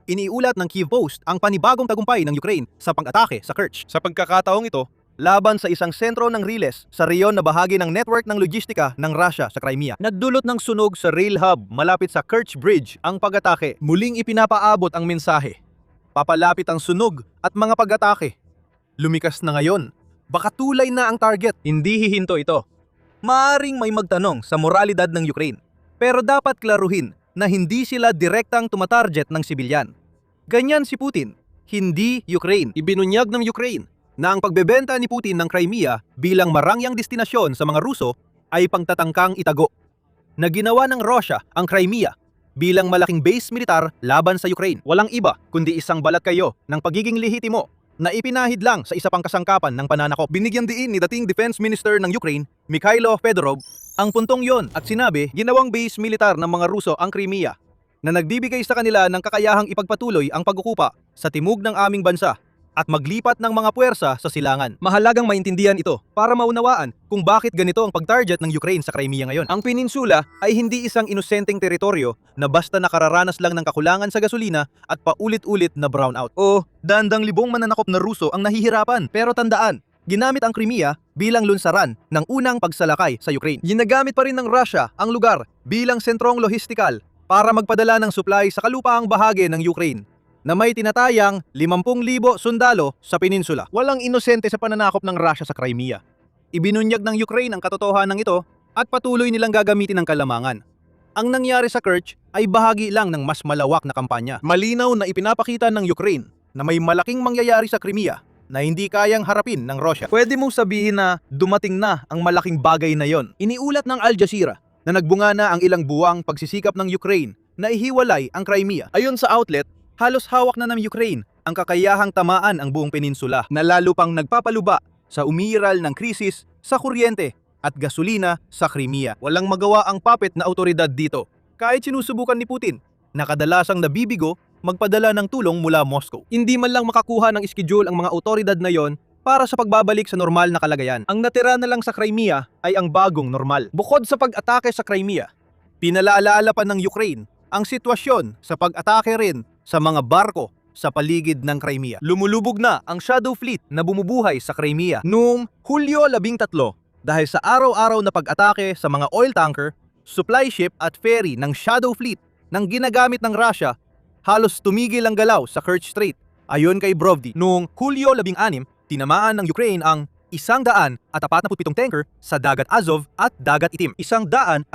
iniulat ng Kyiv Post ang panibagong tagumpay ng Ukraine sa pag-atake sa Kerch. Sa pagkakataong ito, laban sa isang sentro ng Riles sa reyon na bahagi ng network ng logistika ng Russia sa Crimea. Nagdulot ng sunog sa rail hub malapit sa Kerch Bridge ang pag-atake. Muling ipinapaabot ang mensahe. Papalapit ang sunog at mga pag-atake. Lumikas na ngayon. Baka tulay na ang target. Hindi hihinto ito. Maaring may magtanong sa moralidad ng Ukraine. Pero dapat klaruhin na hindi sila direktang tumatarget ng sibilyan. Ganyan si Putin, hindi Ukraine. Ibinunyag ng Ukraine na ang pagbebenta ni Putin ng Crimea bilang marangyang destinasyon sa mga Ruso ay pangtatangkang itago na ginawa ng Russia ang Crimea bilang malaking base militar laban sa Ukraine. Walang iba kundi isang balat kayo ng pagiging lehitimo na ipinahid lang sa isa pang kasangkapan ng pananakop. Binigyan diin ni dating Defense Minister ng Ukraine, Mikhailo Fedorov, ang puntong yon at sinabi ginawang base militar ng mga Ruso ang Crimea na nagbibigay sa kanila ng kakayahang ipagpatuloy ang pag-ukupa sa timog ng aming bansa at maglipat ng mga puwersa sa silangan. Mahalagang maintindihan ito para maunawaan kung bakit ganito ang pag-target ng Ukraine sa Crimea ngayon. Ang peninsula ay hindi isang inosenteng teritoryo na basta nakararanas lang ng kakulangan sa gasolina at paulit-ulit na brownout. O dandang libong mananakop na Ruso ang nahihirapan. Pero tandaan, ginamit ang Crimea bilang lunsaran ng unang pagsalakay sa Ukraine. Ginagamit pa rin ng Russia ang lugar bilang sentrong lohistikal para magpadala ng supply sa kalupaang bahagi ng Ukraine na may tinatayang 50,000 sundalo sa peninsula. Walang inosente sa pananakop ng Russia sa Crimea. Ibinunyag ng Ukraine ang katotohanan ito at patuloy nilang gagamitin ang kalamangan. Ang nangyari sa Kerch ay bahagi lang ng mas malawak na kampanya. Malinaw na ipinapakita ng Ukraine na may malaking mangyayari sa Crimea na hindi kayang harapin ng Russia. Pwede mong sabihin na dumating na ang malaking bagay na yon. Iniulat ng Al Jazeera na nagbunga na ang ilang buwang pagsisikap ng Ukraine na ihiwalay ang Crimea. Ayon sa outlet, halos hawak na ng Ukraine ang kakayahang tamaan ang buong peninsula na lalo pang nagpapaluba sa umiiral ng krisis sa kuryente at gasolina sa Crimea. Walang magawa ang puppet na autoridad dito. Kahit sinusubukan ni Putin na kadalasang nabibigo magpadala ng tulong mula Moscow. Hindi man lang makakuha ng schedule ang mga autoridad na yon para sa pagbabalik sa normal na kalagayan. Ang natira na lang sa Crimea ay ang bagong normal. Bukod sa pag-atake sa Crimea, pinalaalaala pa ng Ukraine ang sitwasyon sa pag-atake rin sa mga barko sa paligid ng Crimea. Lumulubog na ang Shadow Fleet na bumubuhay sa Crimea noong Hulyo 13 dahil sa araw-araw na pag-atake sa mga oil tanker, supply ship at ferry ng Shadow Fleet nang ginagamit ng Russia. Halos tumigil ang galaw sa Kerch Strait. Ayon kay Brovdi, noong Hulyo 16, tinamaan ng Ukraine ang 147 tanker sa Dagat Azov at Dagat Itim. 117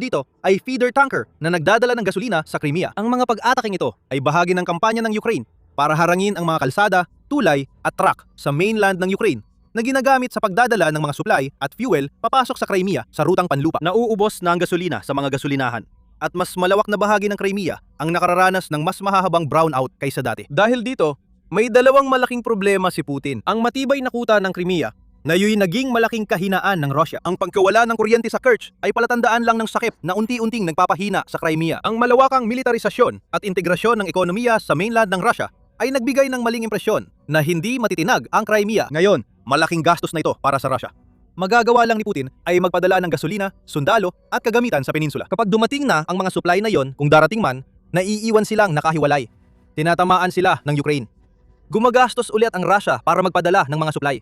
dito ay feeder tanker na nagdadala ng gasolina sa Crimea. Ang mga pag-ataking ito ay bahagi ng kampanya ng Ukraine para harangin ang mga kalsada, tulay at truck sa mainland ng Ukraine na ginagamit sa pagdadala ng mga supply at fuel papasok sa Crimea sa rutang panlupa. Nauubos na ang gasolina sa mga gasolinahan at mas malawak na bahagi ng Crimea ang nakararanas ng mas mahahabang brownout kaysa dati. Dahil dito, may dalawang malaking problema si Putin. Ang matibay na kuta ng Crimea na yu'y naging malaking kahinaan ng Russia. Ang pagkawala ng kuryente sa Kerch ay palatandaan lang ng sakip na unti-unting nagpapahina sa Crimea. Ang malawakang militarisasyon at integrasyon ng ekonomiya sa mainland ng Russia ay nagbigay ng maling impresyon na hindi matitinag ang Crimea. Ngayon, malaking gastos na ito para sa Russia. Magagawa lang ni Putin ay magpadala ng gasolina, sundalo at kagamitan sa peninsula. Kapag dumating na ang mga supply na yon, kung darating man, naiiwan silang nakahiwalay. Tinatamaan sila ng Ukraine. Gumagastos ulit ang Russia para magpadala ng mga supply.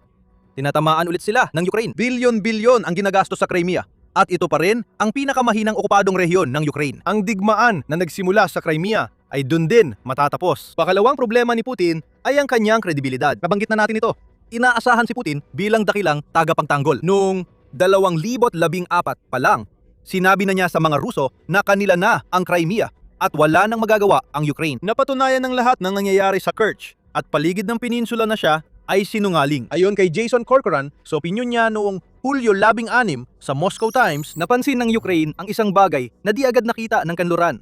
Tinatamaan ulit sila ng Ukraine. Bilyon-bilyon ang ginagastos sa Crimea. At ito pa rin ang pinakamahinang okupadong rehiyon ng Ukraine. Ang digmaan na nagsimula sa Crimea ay dun din matatapos. Pakalawang problema ni Putin ay ang kanyang kredibilidad. Nabanggit na natin ito. Inaasahan si Putin bilang dakilang tagapagtanggol. Noong 2014 pa lang, sinabi na niya sa mga Ruso na kanila na ang Crimea at wala nang magagawa ang Ukraine. Napatunayan ng lahat ng nangyayari sa Kerch at paligid ng peninsula na siya ay sinungaling. Ayon kay Jason Corcoran, sa opinyon niya noong Hulyo 16 sa Moscow Times, napansin ng Ukraine ang isang bagay na di agad nakita ng kanluran.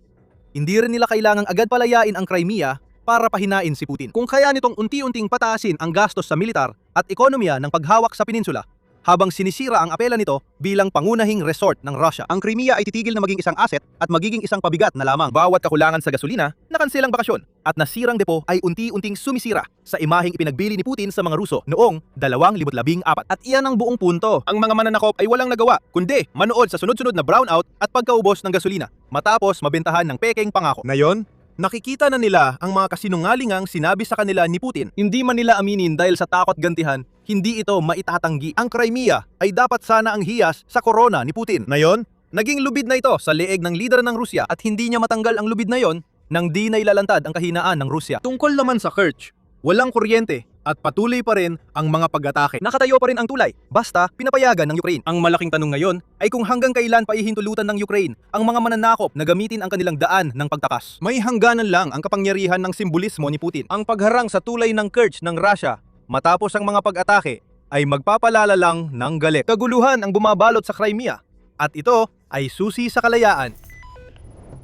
Hindi rin nila kailangang agad palayain ang Crimea para pahinain si Putin. Kung kaya nitong unti-unting pataasin ang gastos sa militar at ekonomiya ng paghawak sa peninsula, habang sinisira ang apela nito bilang pangunahing resort ng Russia. Ang Crimea ay titigil na maging isang asset at magiging isang pabigat na lamang. Bawat kakulangan sa gasolina, nakanselang bakasyon at nasirang depo ay unti-unting sumisira sa imaheng ipinagbili ni Putin sa mga Ruso noong 2014. At iyan ang buong punto. Ang mga mananakop ay walang nagawa kundi manood sa sunod-sunod na brownout at pagkaubos ng gasolina matapos mabentahan ng pekeng pangako. Ngayon, nakikita na nila ang mga kasinungalingang sinabi sa kanila ni Putin. Hindi man nila aminin dahil sa takot gantihan, hindi ito maitatanggi. Ang Crimea ay dapat sana ang hiyas sa korona ni Putin. Ngayon, naging lubid na ito sa leeg ng lider ng Rusya at hindi niya matanggal ang lubid na yon nang di na ilalantad ang kahinaan ng Rusya. Tungkol naman sa Kerch, walang kuryente at patuloy pa rin ang mga pag-atake. Nakatayo pa rin ang tulay, basta pinapayagan ng Ukraine. Ang malaking tanong ngayon ay kung hanggang kailan pa ihintulutan ng Ukraine ang mga mananakop na gamitin ang kanilang daan ng pagtakas. May hangganan lang ang kapangyarihan ng simbolismo ni Putin. Ang pagharang sa tulay ng Kerch ng Russia matapos ang mga pag-atake ay magpapalala lang ng galit. Kaguluhan ang bumabalot sa Crimea At ito ay susi sa kalayaan.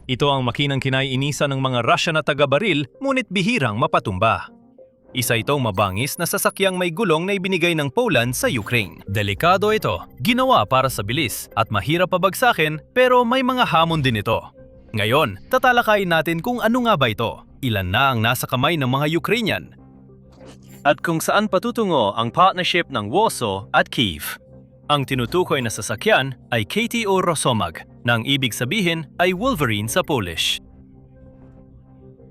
Ito ang makinang kinaiinisa ng mga Russia na taga-baril ngunit bihirang mapatumba. Isa itong mabangis na sasakyang may gulong na ibinigay ng Poland sa Ukraine. Delikado ito, ginawa para sa bilis at mahirap pabagsakin pero may mga hamon din ito. Ngayon, tatalakayin natin kung ano nga ba ito, ilan na ang nasa kamay ng mga Ukrainian, at kung saan patutungo ang partnership ng Warsaw at Kyiv. Ang tinutukoy na sasakyan ay KTO Rosomag, na ang ibig sabihin ay Wolverine sa Polish.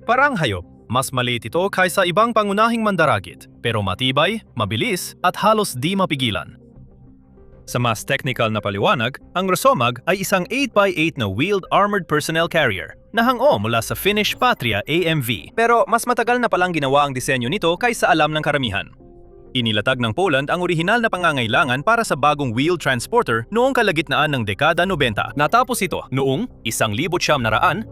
Parang hayop, mas maliit ito kaysa ibang pangunahing mandaragit, pero matibay, mabilis at halos di mapigilan. Sa mas technical na paliwanag, ang Rosomag ay isang 8x8 na wheeled armored personnel carrier na hango mula sa Finnish Patria AMV. Pero mas matagal na palang ginawa ang disenyo nito kaysa alam ng karamihan. Inilatag ng Poland ang orihinal na pangangailangan para sa bagong wheeled transporter noong kalagitnaan ng dekada 90. Natapos ito noong 1999.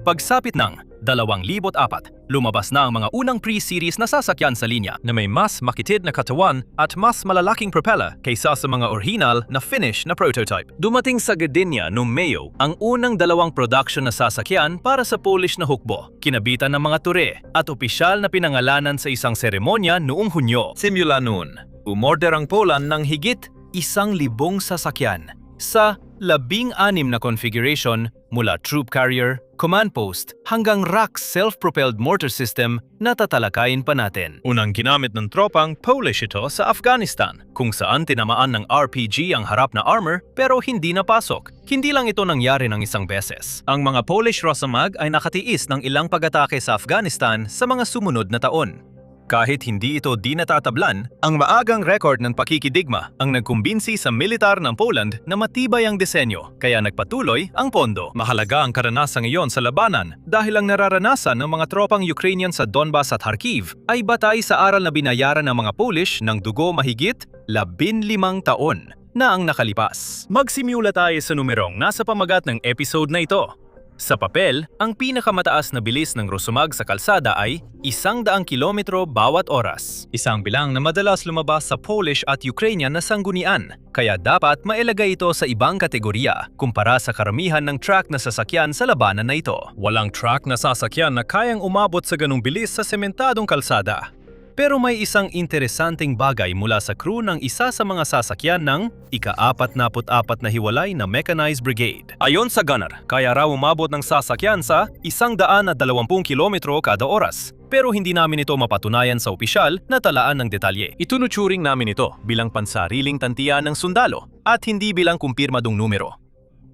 Pagsapit ng 2004, lumabas na ang mga unang pre-series na sasakyan sa linya na may mas makitid na katawan at mas malalaking propeller kaysa sa mga orihinal na Finnish na prototype. Dumating sa Gdynia noong Mayo ang unang dalawang production na sasakyan para sa Polish na hukbo, kinabitan ng mga ture at opisyal na pinangalanan sa isang seremonya noong Hunyo. Simula noon, umorder ang Poland ng higit 1,000 sasakyan sa 16 na configuration mula troop carrier, command post hanggang RAK self-propelled mortar system na tatalakayin pa natin. Unang ginamit ng tropang Polish ito sa Afghanistan, kung saan tinamaan ng RPG ang harap na armor pero hindi napasok. Hindi lang ito nangyari ng isang beses. Ang mga Polish Rosomag ay nakatiis ng ilang pag-atake sa Afghanistan sa mga sumunod na taon. Kahit hindi ito di natatablan, ang maagang record ng pakikidigma ang nagkumbinsi sa militar ng Poland na matibay ang disenyo, kaya nagpatuloy ang pondo. Mahalaga ang karanasan ngayon sa labanan dahil ang nararanasan ng mga tropang Ukrainian sa Donbas at Kharkiv ay batay sa aral na binayaran ng mga Polish ng dugo mahigit 15 taon na ang nakalipas. Magsimula tayo sa numerong nasa pamagat ng episode na ito. Sa papel, ang pinakamataas na bilis ng Rosomag sa kalsada ay 100 kilometro bawat oras. Isang bilang na madalas lumabas sa Polish at Ukrainian na sanggunian, kaya dapat mailagay ito sa ibang kategorya kumpara sa karamihan ng truck na sasakyan sa labanan na ito. Walang truck na sasakyan na kayang umabot sa ganung bilis sa sementadong kalsada. Pero may isang interesanteng bagay mula sa crew ng isa sa mga sasakyan ng ika-44 na hiwalay na Mechanized Brigade. Ayon sa gunner, kaya raw umabot ng sasakyan sa 120 kilometro kada oras. Pero hindi namin ito mapatunayan sa opisyal na talaan ng detalye. Itunuturing namin ito bilang pansariling tantiya ng sundalo at hindi bilang kumpirmadong numero.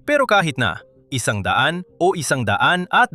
Pero kahit na 100 o 120,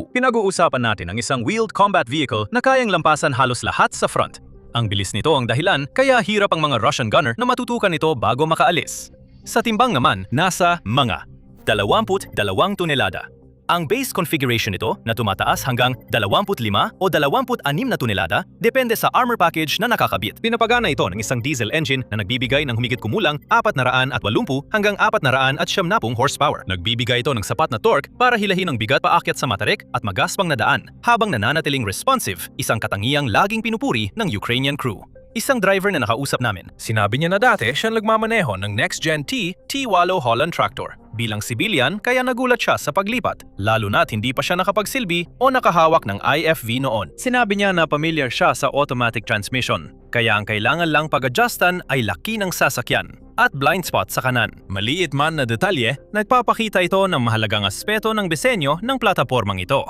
pinag-uusapan natin ang isang wheeled combat vehicle na kayang lampasan halos lahat sa front. Ang bilis nito ang dahilan kaya hirap ang mga Russian gunner na matutukan ito bago makaalis. Sa timbang naman, nasa mga 22 tonelada. Ang base configuration nito na tumataas hanggang 25 o 26 na tonelada depende sa armor package na nakakabit. Pinapagana ito ng isang diesel engine na nagbibigay ng humigit kumulang 480 hanggang 490 horsepower. Nagbibigay ito ng sapat na torque para hilahin ang bigat paakyat sa matarik at magaspang na daan habang nananatiling responsive, isang katangiang laging pinupuri ng Ukrainian crew. Isang driver na nakausap namin, sinabi niya na dati siya nagmamaneho ng next-gen T8 Holland tractor. Bilang civilian, kaya nagulat siya sa paglipat, lalo na't hindi pa siya nakapagsilbi o nakahawak ng IFV noon. Sinabi niya na familiar siya sa automatic transmission, kaya ang kailangan lang pag-adjustan ay laki ng sasakyan at blind spot sa kanan. Maliit man na detalye, nagpapakita ito ng mahalagang aspeto ng disenyo ng platapormang ito.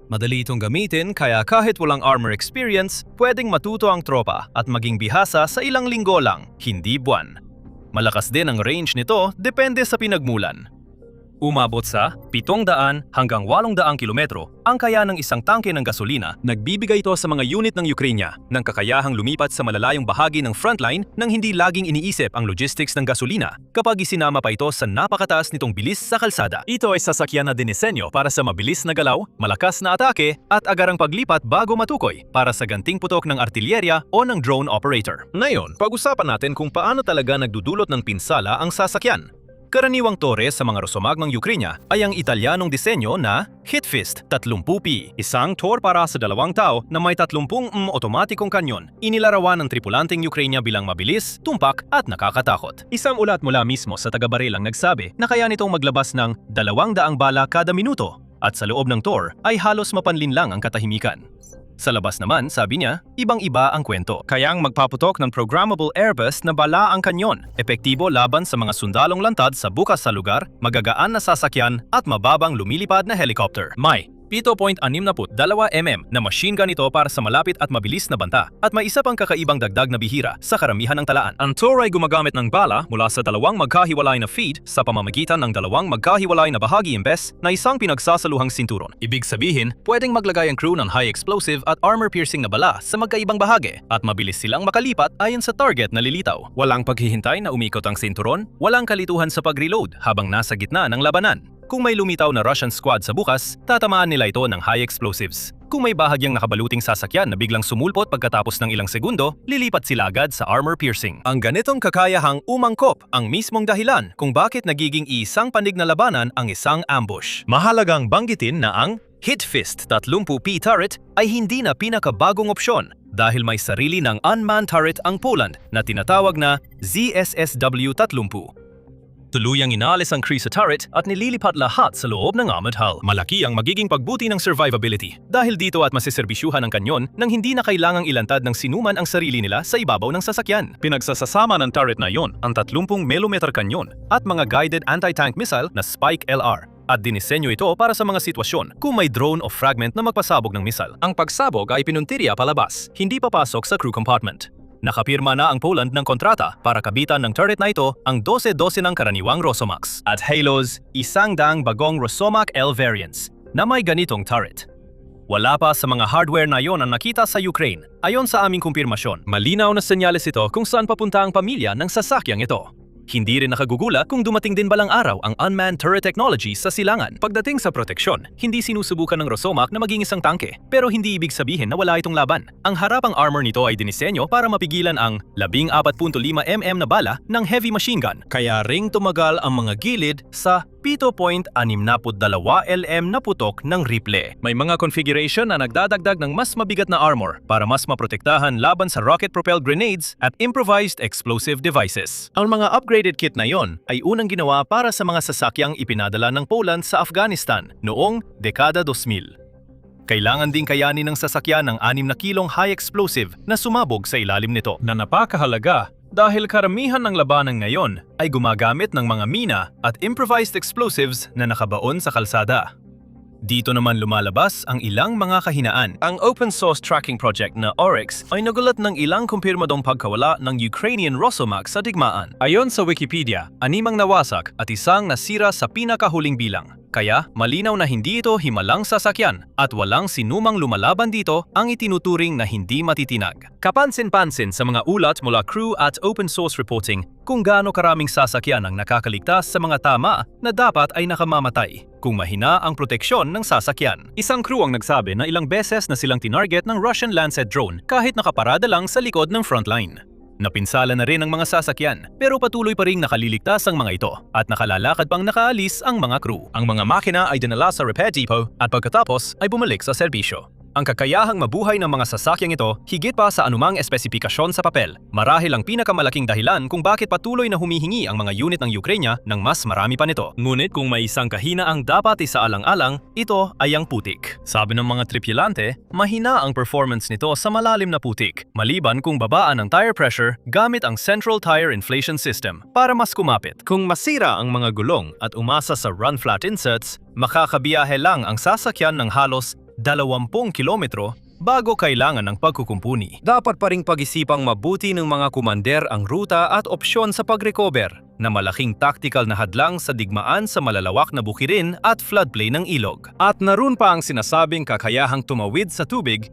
Madali itong gamitin kaya kahit walang armor experience, pwedeng matuto ang tropa at maging bihasa sa ilang linggo lang, hindi buwan. Malakas din ang range nito depende sa pinagmulan. Umabot sa 700 hanggang 800 kilometro ang kaya ng isang tangke ng gasolina. Nagbibigay ito sa mga unit ng Ukraine ng kakayahang lumipat sa malalayong bahagi ng frontline nang hindi laging iniisip ang logistics ng gasolina kapag isinama pa ito sa napakataas nitong bilis sa kalsada. Ito ay sasakyan na dinisenyo para sa mabilis na galaw, malakas na atake at agarang paglipat bago matukoy para sa ganting putok ng artilyerya o ng drone operator. Ngayon, pag-usapan natin kung paano talaga nagdudulot ng pinsala ang sasakyan. Karaniwang tore sa mga Rosomagmang Ukraine ay ang Italianong disenyo na Hitfist 30P, isang tor para sa 2 tao na may 30 otomatikong kanyon. Inilarawan ng tripulanteng Ukraine bilang mabilis, tumpak at nakakatakot. Isang ulat mula mismo sa taga-baril ang nagsabi na kaya nitong maglabas ng 200 bala kada minuto at sa loob ng tor ay halos mapanlin lang ang katahimikan. Sa labas naman, sabi niya, ibang-iba ang kwento. Kayang magpaputok ng programmable airburst na bala ang kanyon, epektibo laban sa mga sundalong lantad sa bukas sa lugar, magagaan na sasakyan at mababang lumilipad na helicopter. May 7.62 mm na machine gun ito para sa malapit at mabilis na banta at may isa pang kakaibang dagdag na bihira sa karamihan ng talaan. Ang tor ay gumagamit ng bala mula sa 2 magkahiwalay na feed sa pamamagitan ng 2 magkahiwalay na bahagi imbes na isang pinagsasaluhang sinturon. Ibig sabihin, pwedeng maglagay ang crew ng high explosive at armor-piercing na bala sa magkaibang bahagi at mabilis silang makalipat ayon sa target na lilitaw. Walang paghihintay na umikot ang sinturon, walang kalituhan sa pag-reload habang nasa gitna ng labanan. Kung may lumitaw na Russian squad sa bukas, tatamaan nila ito ng high explosives. Kung may bahagyang nakabaluting sasakyan na biglang sumulpot pagkatapos ng ilang segundo, lilipat sila agad sa armor piercing. Ang ganitong kakayahang umangkop ang mismong dahilan kung bakit nagiging isang pandig na labanan ang isang ambush. Mahalagang banggitin na ang Hitfist 30P turret ay hindi na pinakabagong opsyon dahil may sarili ng unmanned turret ang Poland na tinatawag na ZSSW-30. Tuluyang inaalis ang crew sa turret at nililipat lahat sa loob ng armored hull. Malaki ang magiging pagbuti ng survivability dahil dito at masiserbisyuhan ang kanyon nang hindi na kailangang ilantad ng sinuman ang sarili nila sa ibabaw ng sasakyan. Pinagsasasama ng turret na yon ang 30mm kanyon at mga guided anti-tank missile na Spike LR. At dinisenyo ito para sa mga sitwasyon kung may drone o fragment na magpasabog ng missile. Ang pagsabog ay pinuntirya palabas, hindi papasok sa crew compartment. Nakapirma na ang Poland ng kontrata para kabitan ng turret na ito ang 12-12 ng karaniwang Rosomax. At Halos, 100 bagong Rosomak L variants na may ganitong turret. Wala pa sa mga hardware na yon ang nakita sa Ukraine. Ayon sa aming kumpirmasyon, malinaw na senyales ito kung saan papunta ang pamilya ng sasakyang ito. Hindi rin nakagugula kung dumating din balang araw ang unmanned turret technology sa silangan. Pagdating sa proteksyon, hindi sinusubukan ng Rosomak na maging isang tangke, pero hindi ibig sabihin na wala itong laban. Ang harapang armor nito ay dinisenyo para mapigilan ang 14.5 mm na bala ng heavy machine gun, kaya ring tumagal ang mga gilid sa 7.62 mm na putok ng rifle. May mga configuration na nagdadagdag ng mas mabigat na armor para mas maprotektahan laban sa rocket-propelled grenades at improvised explosive devices. Ang mga upgraded kit na yon ay unang ginawa para sa mga sasakyang ipinadala ng Poland sa Afghanistan noong dekada 2000. Kailangan din kayanin ng sasakyan ng 6 na kilong high explosive na sumabog sa ilalim nito na napakahalaga dahil karamihan ng labanan ngayon ay gumagamit ng mga mina at improvised explosives na nakabaon sa kalsada. Dito naman lumalabas ang ilang mga kahinaan. Ang open source tracking project na Oryx ay nagulat ng ilang kumpirmadong pagkawala ng Ukrainian Rosomak sa digmaan. Ayon sa Wikipedia, 6 nawasak at 1 nasira sa pinakahuling bilang. Kaya malinaw na hindi ito himalang sasakyan at walang sinumang lumalaban dito ang itinuturing na hindi matitinag. Kapansin-pansin sa mga ulat mula crew at open source reporting kung gaano karaming sasakyan ang nakakaligtas sa mga tama na dapat ay nakamamatay kung mahina ang proteksyon ng sasakyan. Isang crew ang nagsabi na ilang beses na silang tinarget ng Russian Lancet drone kahit nakaparada lang sa likod ng frontline. Napinsala na rin ang mga sasakyan pero patuloy pa ring nakaliligtas ang mga ito at nakalalakad pang nakaalis ang mga crew. Ang mga makina ay dinala sa repair depot at pagkatapos ay bumalik sa serbisyo. Ang kakayahang mabuhay ng mga sasakyang ito higit pa sa anumang espesipikasyon sa papel. Marahil ang pinakamalaking dahilan kung bakit patuloy na humihingi ang mga unit ng Ukraine ng mas marami pa nito. Ngunit kung may isang kahinaang dapat isaalang-alang, ito ay ang putik. Sabi ng mga tripulante, mahina ang performance nito sa malalim na putik, maliban kung babaan ang tire pressure gamit ang Central Tire Inflation System para mas kumapit. Kung masira ang mga gulong at umasa sa run-flat inserts, makakabiyahe lang ang sasakyan ng halos 20 kilometro bago kailangan ng pagkukumpuni. Dapat pa ring pag-isipang mabuti ng mga kumander ang ruta at opsyon sa pag-recover na malaking tactical na hadlang sa digmaan sa malalawak na bukirin at floodplain ng ilog. At naroon pa ang sinasabing kakayahang tumawid sa tubig.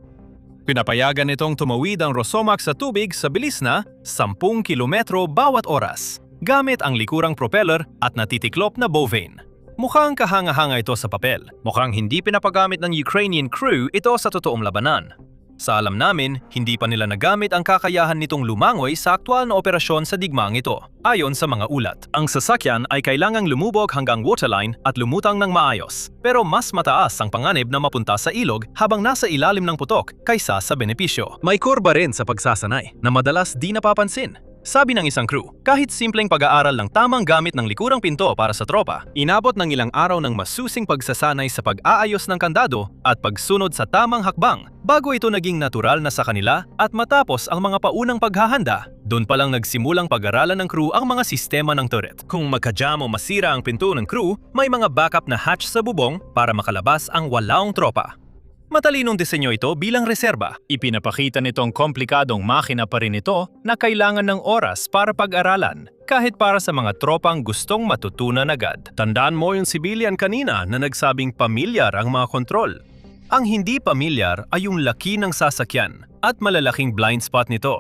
Pinapayagan nitong tumawid ang Rosomak sa tubig sa bilis na 10 kilometro bawat oras gamit ang likurang propeller at natitiklop na bow vane. Mukhang kahanga-hanga ito sa papel. Mukhang hindi pinapagamit ng Ukrainian crew ito sa totoong labanan. Sa alam namin, hindi pa nila nagamit ang kakayahan nitong lumangoy sa aktwal na operasyon sa digmaang ito. Ayon sa mga ulat, ang sasakyan ay kailangang lumubog hanggang waterline at lumutang ng maayos. Pero mas mataas ang panganib na mapunta sa ilog habang nasa ilalim ng putok kaysa sa benepisyo. May kurba rin sa pagsasanay na madalas di napapansin. Sabi ng isang crew, kahit simpleng pag-aaral ng tamang gamit ng likurang pinto para sa tropa, inabot ng ilang araw ng masusing pagsasanay sa pag-aayos ng kandado at pagsunod sa tamang hakbang bago ito naging natural na sa kanila at matapos ang mga paunang paghahanda. Doon palang nagsimulang pag-aralan ng crew ang mga sistema ng turret. Kung magkajam o masira ang pinto ng crew, may mga backup na hatch sa bubong para makalabas ang walaong tropa. Matalinong disenyo ito bilang reserba. Ipinapakita nitong komplikadong makina pa rin ito na kailangan ng oras para pag-aralan, kahit para sa mga tropang gustong matutunan agad. Tandaan mo yung civilian kanina na nagsabing pamilyar ang mga kontrol. Ang hindi pamilyar ay yung laki ng sasakyan at malalaking blind spot nito.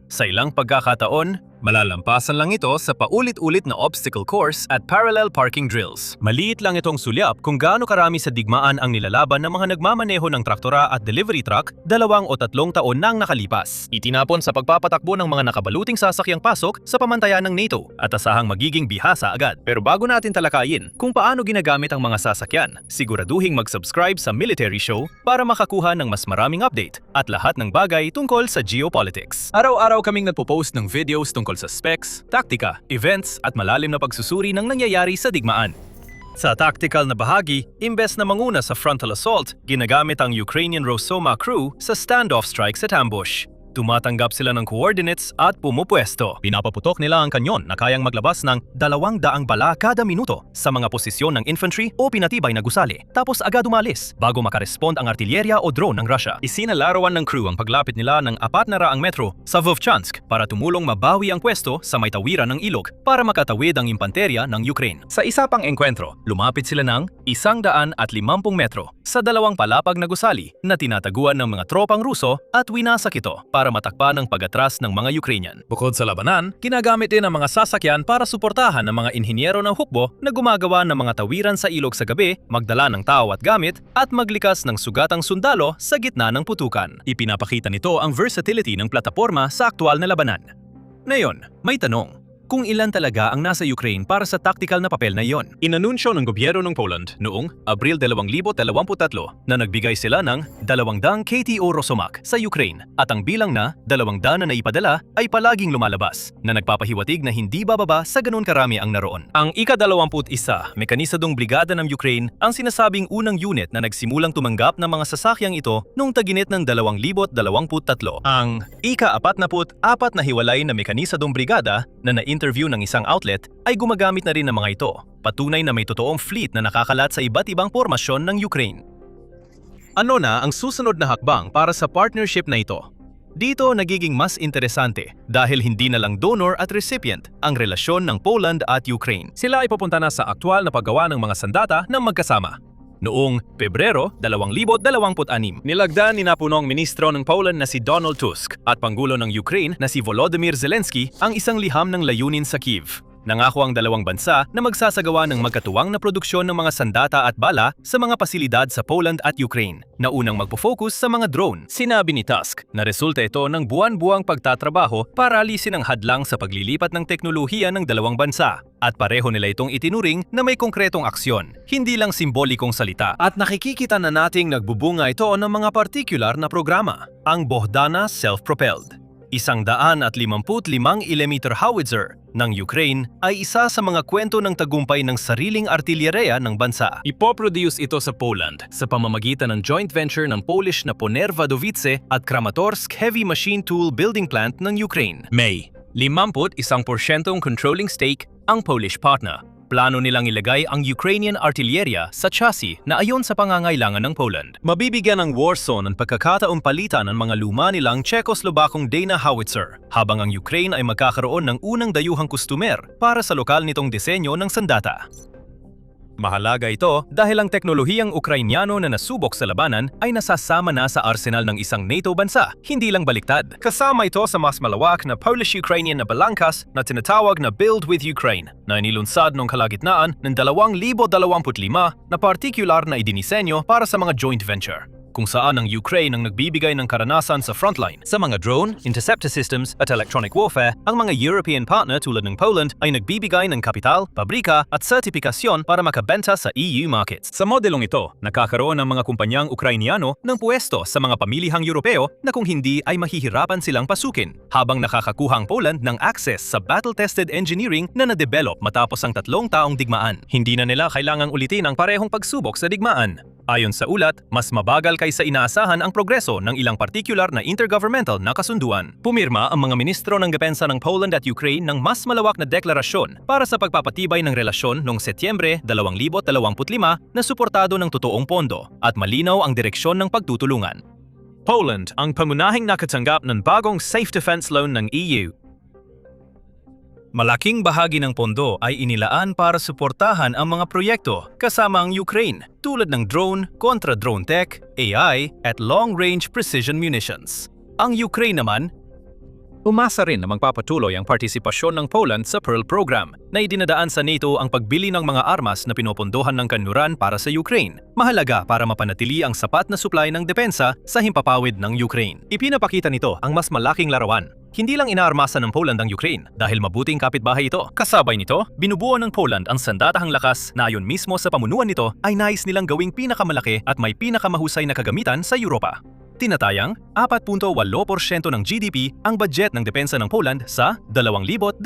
Sa ilang pagkakataon, malalampasan lang ito sa paulit-ulit na obstacle course at parallel parking drills. Maliit lang itong sulyap kung gaano karami sa digmaan ang nilalaban ng mga nagmamaneho ng traktora at delivery truck 2 o 3 taon nang nakalipas. Itinapon sa pagpapatakbo ng mga nakabaluting sasakyang pasok sa pamantayan ng NATO at asahang magiging bihasa agad. Pero bago natin talakayin kung paano ginagamit ang mga sasakyan, siguraduhing mag-subscribe sa Military Show para makakuha ng mas maraming update at lahat ng bagay tungkol sa geopolitics. Araw-araw kaming nagpo-post ng videos tungkol sa specs, taktika, events at malalim na pagsusuri ng nangyayari sa digmaan. Sa tactical na bahagi, imbes na manguna sa frontal assault, ginagamit ang Ukrainian Rosoma crew sa standoff strikes at ambush. Tumatanggap sila ng coordinates at pumupwesto. Pinapaputok nila ang kanyon na kayang maglabas ng 200 bala kada minuto sa mga posisyon ng infantry o pinatibay na gusali. Tapos agad umalis bago makarespond ang artilyerya o drone ng Russia. Isinalarawan ng crew ang paglapit nila ng 400 metro sa Vovchansk para tumulong mabawi ang pwesto sa may tawiran ng ilog para makatawid ang impanterya ng Ukraine. Sa isa pang engkwentro, lumapit sila ng 150 metro sa 2 palapag na gusali na tinataguan ng mga tropang Ruso at winasak ito para matakpan ang pag-atras ng mga Ukrainian. Bukod sa labanan, ginagamit din ang mga sasakyan para suportahan ng mga inhinyero ng hukbo na gumagawa ng mga tawiran sa ilog sa gabi, magdala ng tao at gamit, at maglikas ng sugatang sundalo sa gitna ng putukan. Ipinapakita nito ang versatility ng plataporma sa aktwal na labanan. Ngayon, may tanong. Kung ilan talaga ang nasa Ukraine para sa tactical na papel na iyon. Inanunsyo ng gobyerno ng Poland noong Abril 2023 na nagbigay sila ng 200 KTO Rosomak sa Ukraine at ang bilang na 200 na naipadala ay palaging lumalabas na nagpapahiwatig na hindi bababa sa ganun karami ang naroon. Ang ika-21 mekanisadong brigada ng Ukraine ang sinasabing unang unit na nagsimulang tumanggap ng mga sasakyang ito noong taginit ng 2023. Ang ika-44 na hiwalay na mekanisadong brigada na interview ng isang outlet ay gumagamit na rin ng mga ito. Patunay na may totoong fleet na nakakalat sa iba't ibang formasyon ng Ukraine. Ano na ang susunod na hakbang para sa partnership na ito? Dito nagiging mas interesante dahil hindi na lang donor at recipient ang relasyon ng Poland at Ukraine. Sila ay pupunta na sa aktwal na paggawa ng mga sandata ng magkasama. Noong Pebrero 2026, nilagda ni napunong ministro ng Poland na si Donald Tusk at Pangulo ng Ukraine na si Volodymyr Zelensky ang isang liham ng layunin sa Kyiv. Nangako ang dalawang bansa na magsasagawa ng magkatuwang na produksyon ng mga sandata at bala sa mga pasilidad sa Poland at Ukraine, na unang magpo-focus sa mga drone. Sinabi ni Tusk na resulta ito ng buwan-buwang pagtatrabaho para alisin ang hadlang sa paglilipat ng teknolohiya ng dalawang bansa. At pareho nila itong itinuring na may konkretong aksyon, hindi lang simbolikong salita. At nakikikita na nating nagbubunga ito ng mga partikular na programa. Ang Bohdana Self-Propelled, 155mm howitzer ng Ukraine ay isa sa mga kwento ng tagumpay ng sariling artilyereya ng bansa. Ipoproduce ito sa Poland sa pamamagitan ng joint venture ng Polish na Ponerwadowice at Kramatorsk Heavy Machine Tool Building Plant ng Ukraine. May 51% controlling stake ang Polish partner. Plano nilang ilagay ang Ukrainian artillerya sa chassis na ayon sa pangangailangan ng Poland. Mabibigyan ng Warsaw ng pagkakataong palitan ang mga luma nilang Czechoslovakong Dana howitzer, habang ang Ukraine ay magkakaroon ng unang dayuhang kustumer para sa lokal nitong disenyo ng sandata. Mahalaga ito dahil ang teknolohiyang Ukrainyano na nasubok sa labanan ay nasasama na sa arsenal ng isang NATO bansa, hindi lang baliktad. Kasama ito sa mas malawak na Polish-Ukrainian na balangkas na tinatawag na Build with Ukraine, na inilunsad noong kalagitnaan ng 2025 na partikular na idinisenyo para sa mga joint venture. kung saan ang Ukraine ang nagbibigay ng karanasan sa frontline. Sa mga drone, interceptor systems at electronic warfare, ang mga European partner tulad ng Poland ay nagbibigay ng kapital, pabrika at sertipikasyon para makabenta sa EU markets. Sa modelong ito, nakakaroon ang mga kumpanyang Ukrainiano ng puwesto sa mga pamilihang Europeo na kung hindi ay mahihirapan silang pasukin, habang nakakakuha ang Poland ng access sa battle-tested engineering na na-develop matapos ang 3 taong digmaan. Hindi na nila kailangang ulitin ang parehong pagsubok sa digmaan. Ayon sa ulat, mas mabagal kaysa inaasahan ang progreso ng ilang partikular na intergovernmental na kasunduan. Pumirma ang mga ministro ng depensa ng Poland at Ukraine ng mas malawak na deklarasyon para sa pagpapatibay ng relasyon noong Setyembre 2025 na suportado ng totoong pondo at malinaw ang direksyon ng pagtutulungan. Poland ang pamunahing nakatanggap ng bagong safe defense loan ng EU. Malaking bahagi ng pondo ay inilaan para suportahan ang mga proyekto kasama ang Ukraine tulad ng drone, contra-drone tech, AI at long-range precision munitions. Ang Ukraine naman, umasa rin na magpapatuloy ang partisipasyon ng Poland sa Pearl Program na idinadaan sa NATO ang pagbili ng mga armas na pinopondohan ng kanluran para sa Ukraine. Mahalaga para mapanatili ang sapat na supply ng depensa sa himpapawid ng Ukraine. Ipinapakita nito ang mas malaking larawan. Hindi lang inaarmasan ng Poland ang Ukraine dahil mabuting kapitbahay ito. Kasabay nito, binubuo ng Poland ang sandatahang lakas na ayon mismo sa pamunuan nito ay nais nilang gawing pinakamalaki at may pinakamahusay na kagamitan sa Europa. Tinatayang 4.8% ng GDP ang budget ng depensa ng Poland sa 2026.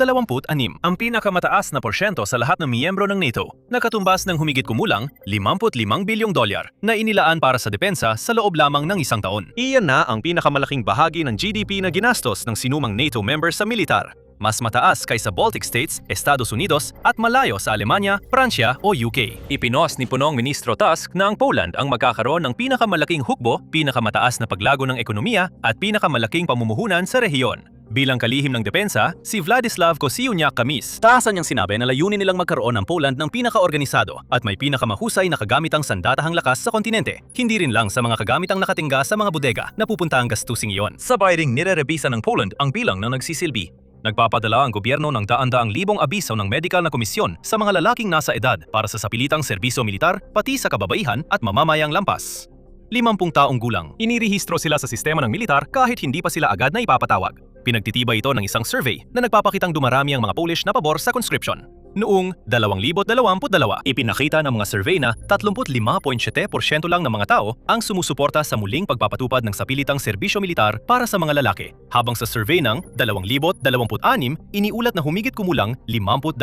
Ang pinakamataas na porsyento sa lahat ng miyembro ng NATO, nakatumbas ng humigit kumulang $55 bilyong na inilaan para sa depensa sa loob lamang ng isang taon. Iyan na ang pinakamalaking bahagi ng GDP na ginastos ng sinumang NATO member sa militar. Mas mataas kaysa Baltic States, Estados Unidos at malayo sa Alemanya, Pransya o UK. Ipinos ni Punong Ministro Tusk na ang Poland ang magkakaroon ng pinakamalaking hukbo, pinakamataas na paglago ng ekonomiya at pinakamalaking pamumuhunan sa rehiyon. Bilang kalihim ng depensa, si Władysław Kosiniak-Kamysz, taasan niyang sinabi na layunin nilang magkaroon ng Poland ng pinakaorganisado at may pinakamahusay na kagamitang sandatahang lakas sa kontinente. Hindi rin lang sa mga kagamitang nakatingga sa mga bodega na pupunta ang gastusing iyon. Sabay ring nirerebisa ng Poland ang bilang ng nagsisilbi. Nagpapadala ang gobyerno ng daan-daang libong abiso ng medikal na komisyon sa mga lalaking nasa edad para sa sapilitang serbisyo militar pati sa kababaihan at mamamayang lampas. 50 taong gulang, inirehistro sila sa sistema ng militar kahit hindi pa sila agad na ipapatawag. Pinagtitibay ito ng isang survey na nagpapakitang dumarami ang mga Polish na pabor sa conscription. Noong 2022, ipinakita ng mga survey na 35.7% lang ng mga tao ang sumusuporta sa muling pagpapatupad ng sapilitang serbisyo militar para sa mga lalaki, habang sa survey ng 2026, iniulat na humigit kumulang 52%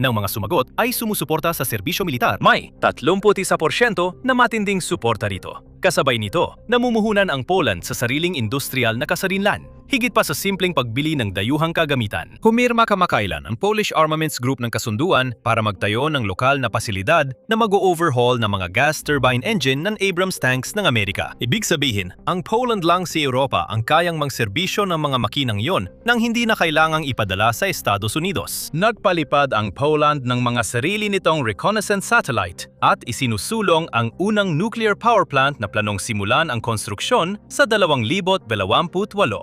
ng mga sumagot ay sumusuporta sa serbisyo militar. May 31% na matinding suporta rito. Kasabay nito, namumuhunan ang Poland sa sariling industrial na kasarinlan, higit pa sa simpleng pagbili ng dayuhang kagamitan. Humirma kamakailan ang Polish Armaments Group ng kasunduan para magtayo ng lokal na pasilidad na mag-overhaul ng mga gas turbine engine ng Abrams tanks ng Amerika. Ibig sabihin, ang Poland lang sa Europa ang kayang mangserbisyo ng mga makinang iyon nang hindi na kailangang ipadala sa Estados Unidos. Nagpalipad ang Poland ng mga sarili nitong reconnaissance satellite at isinusulong ang unang nuclear power plant na planong simulan ang konstruksyon sa 2028.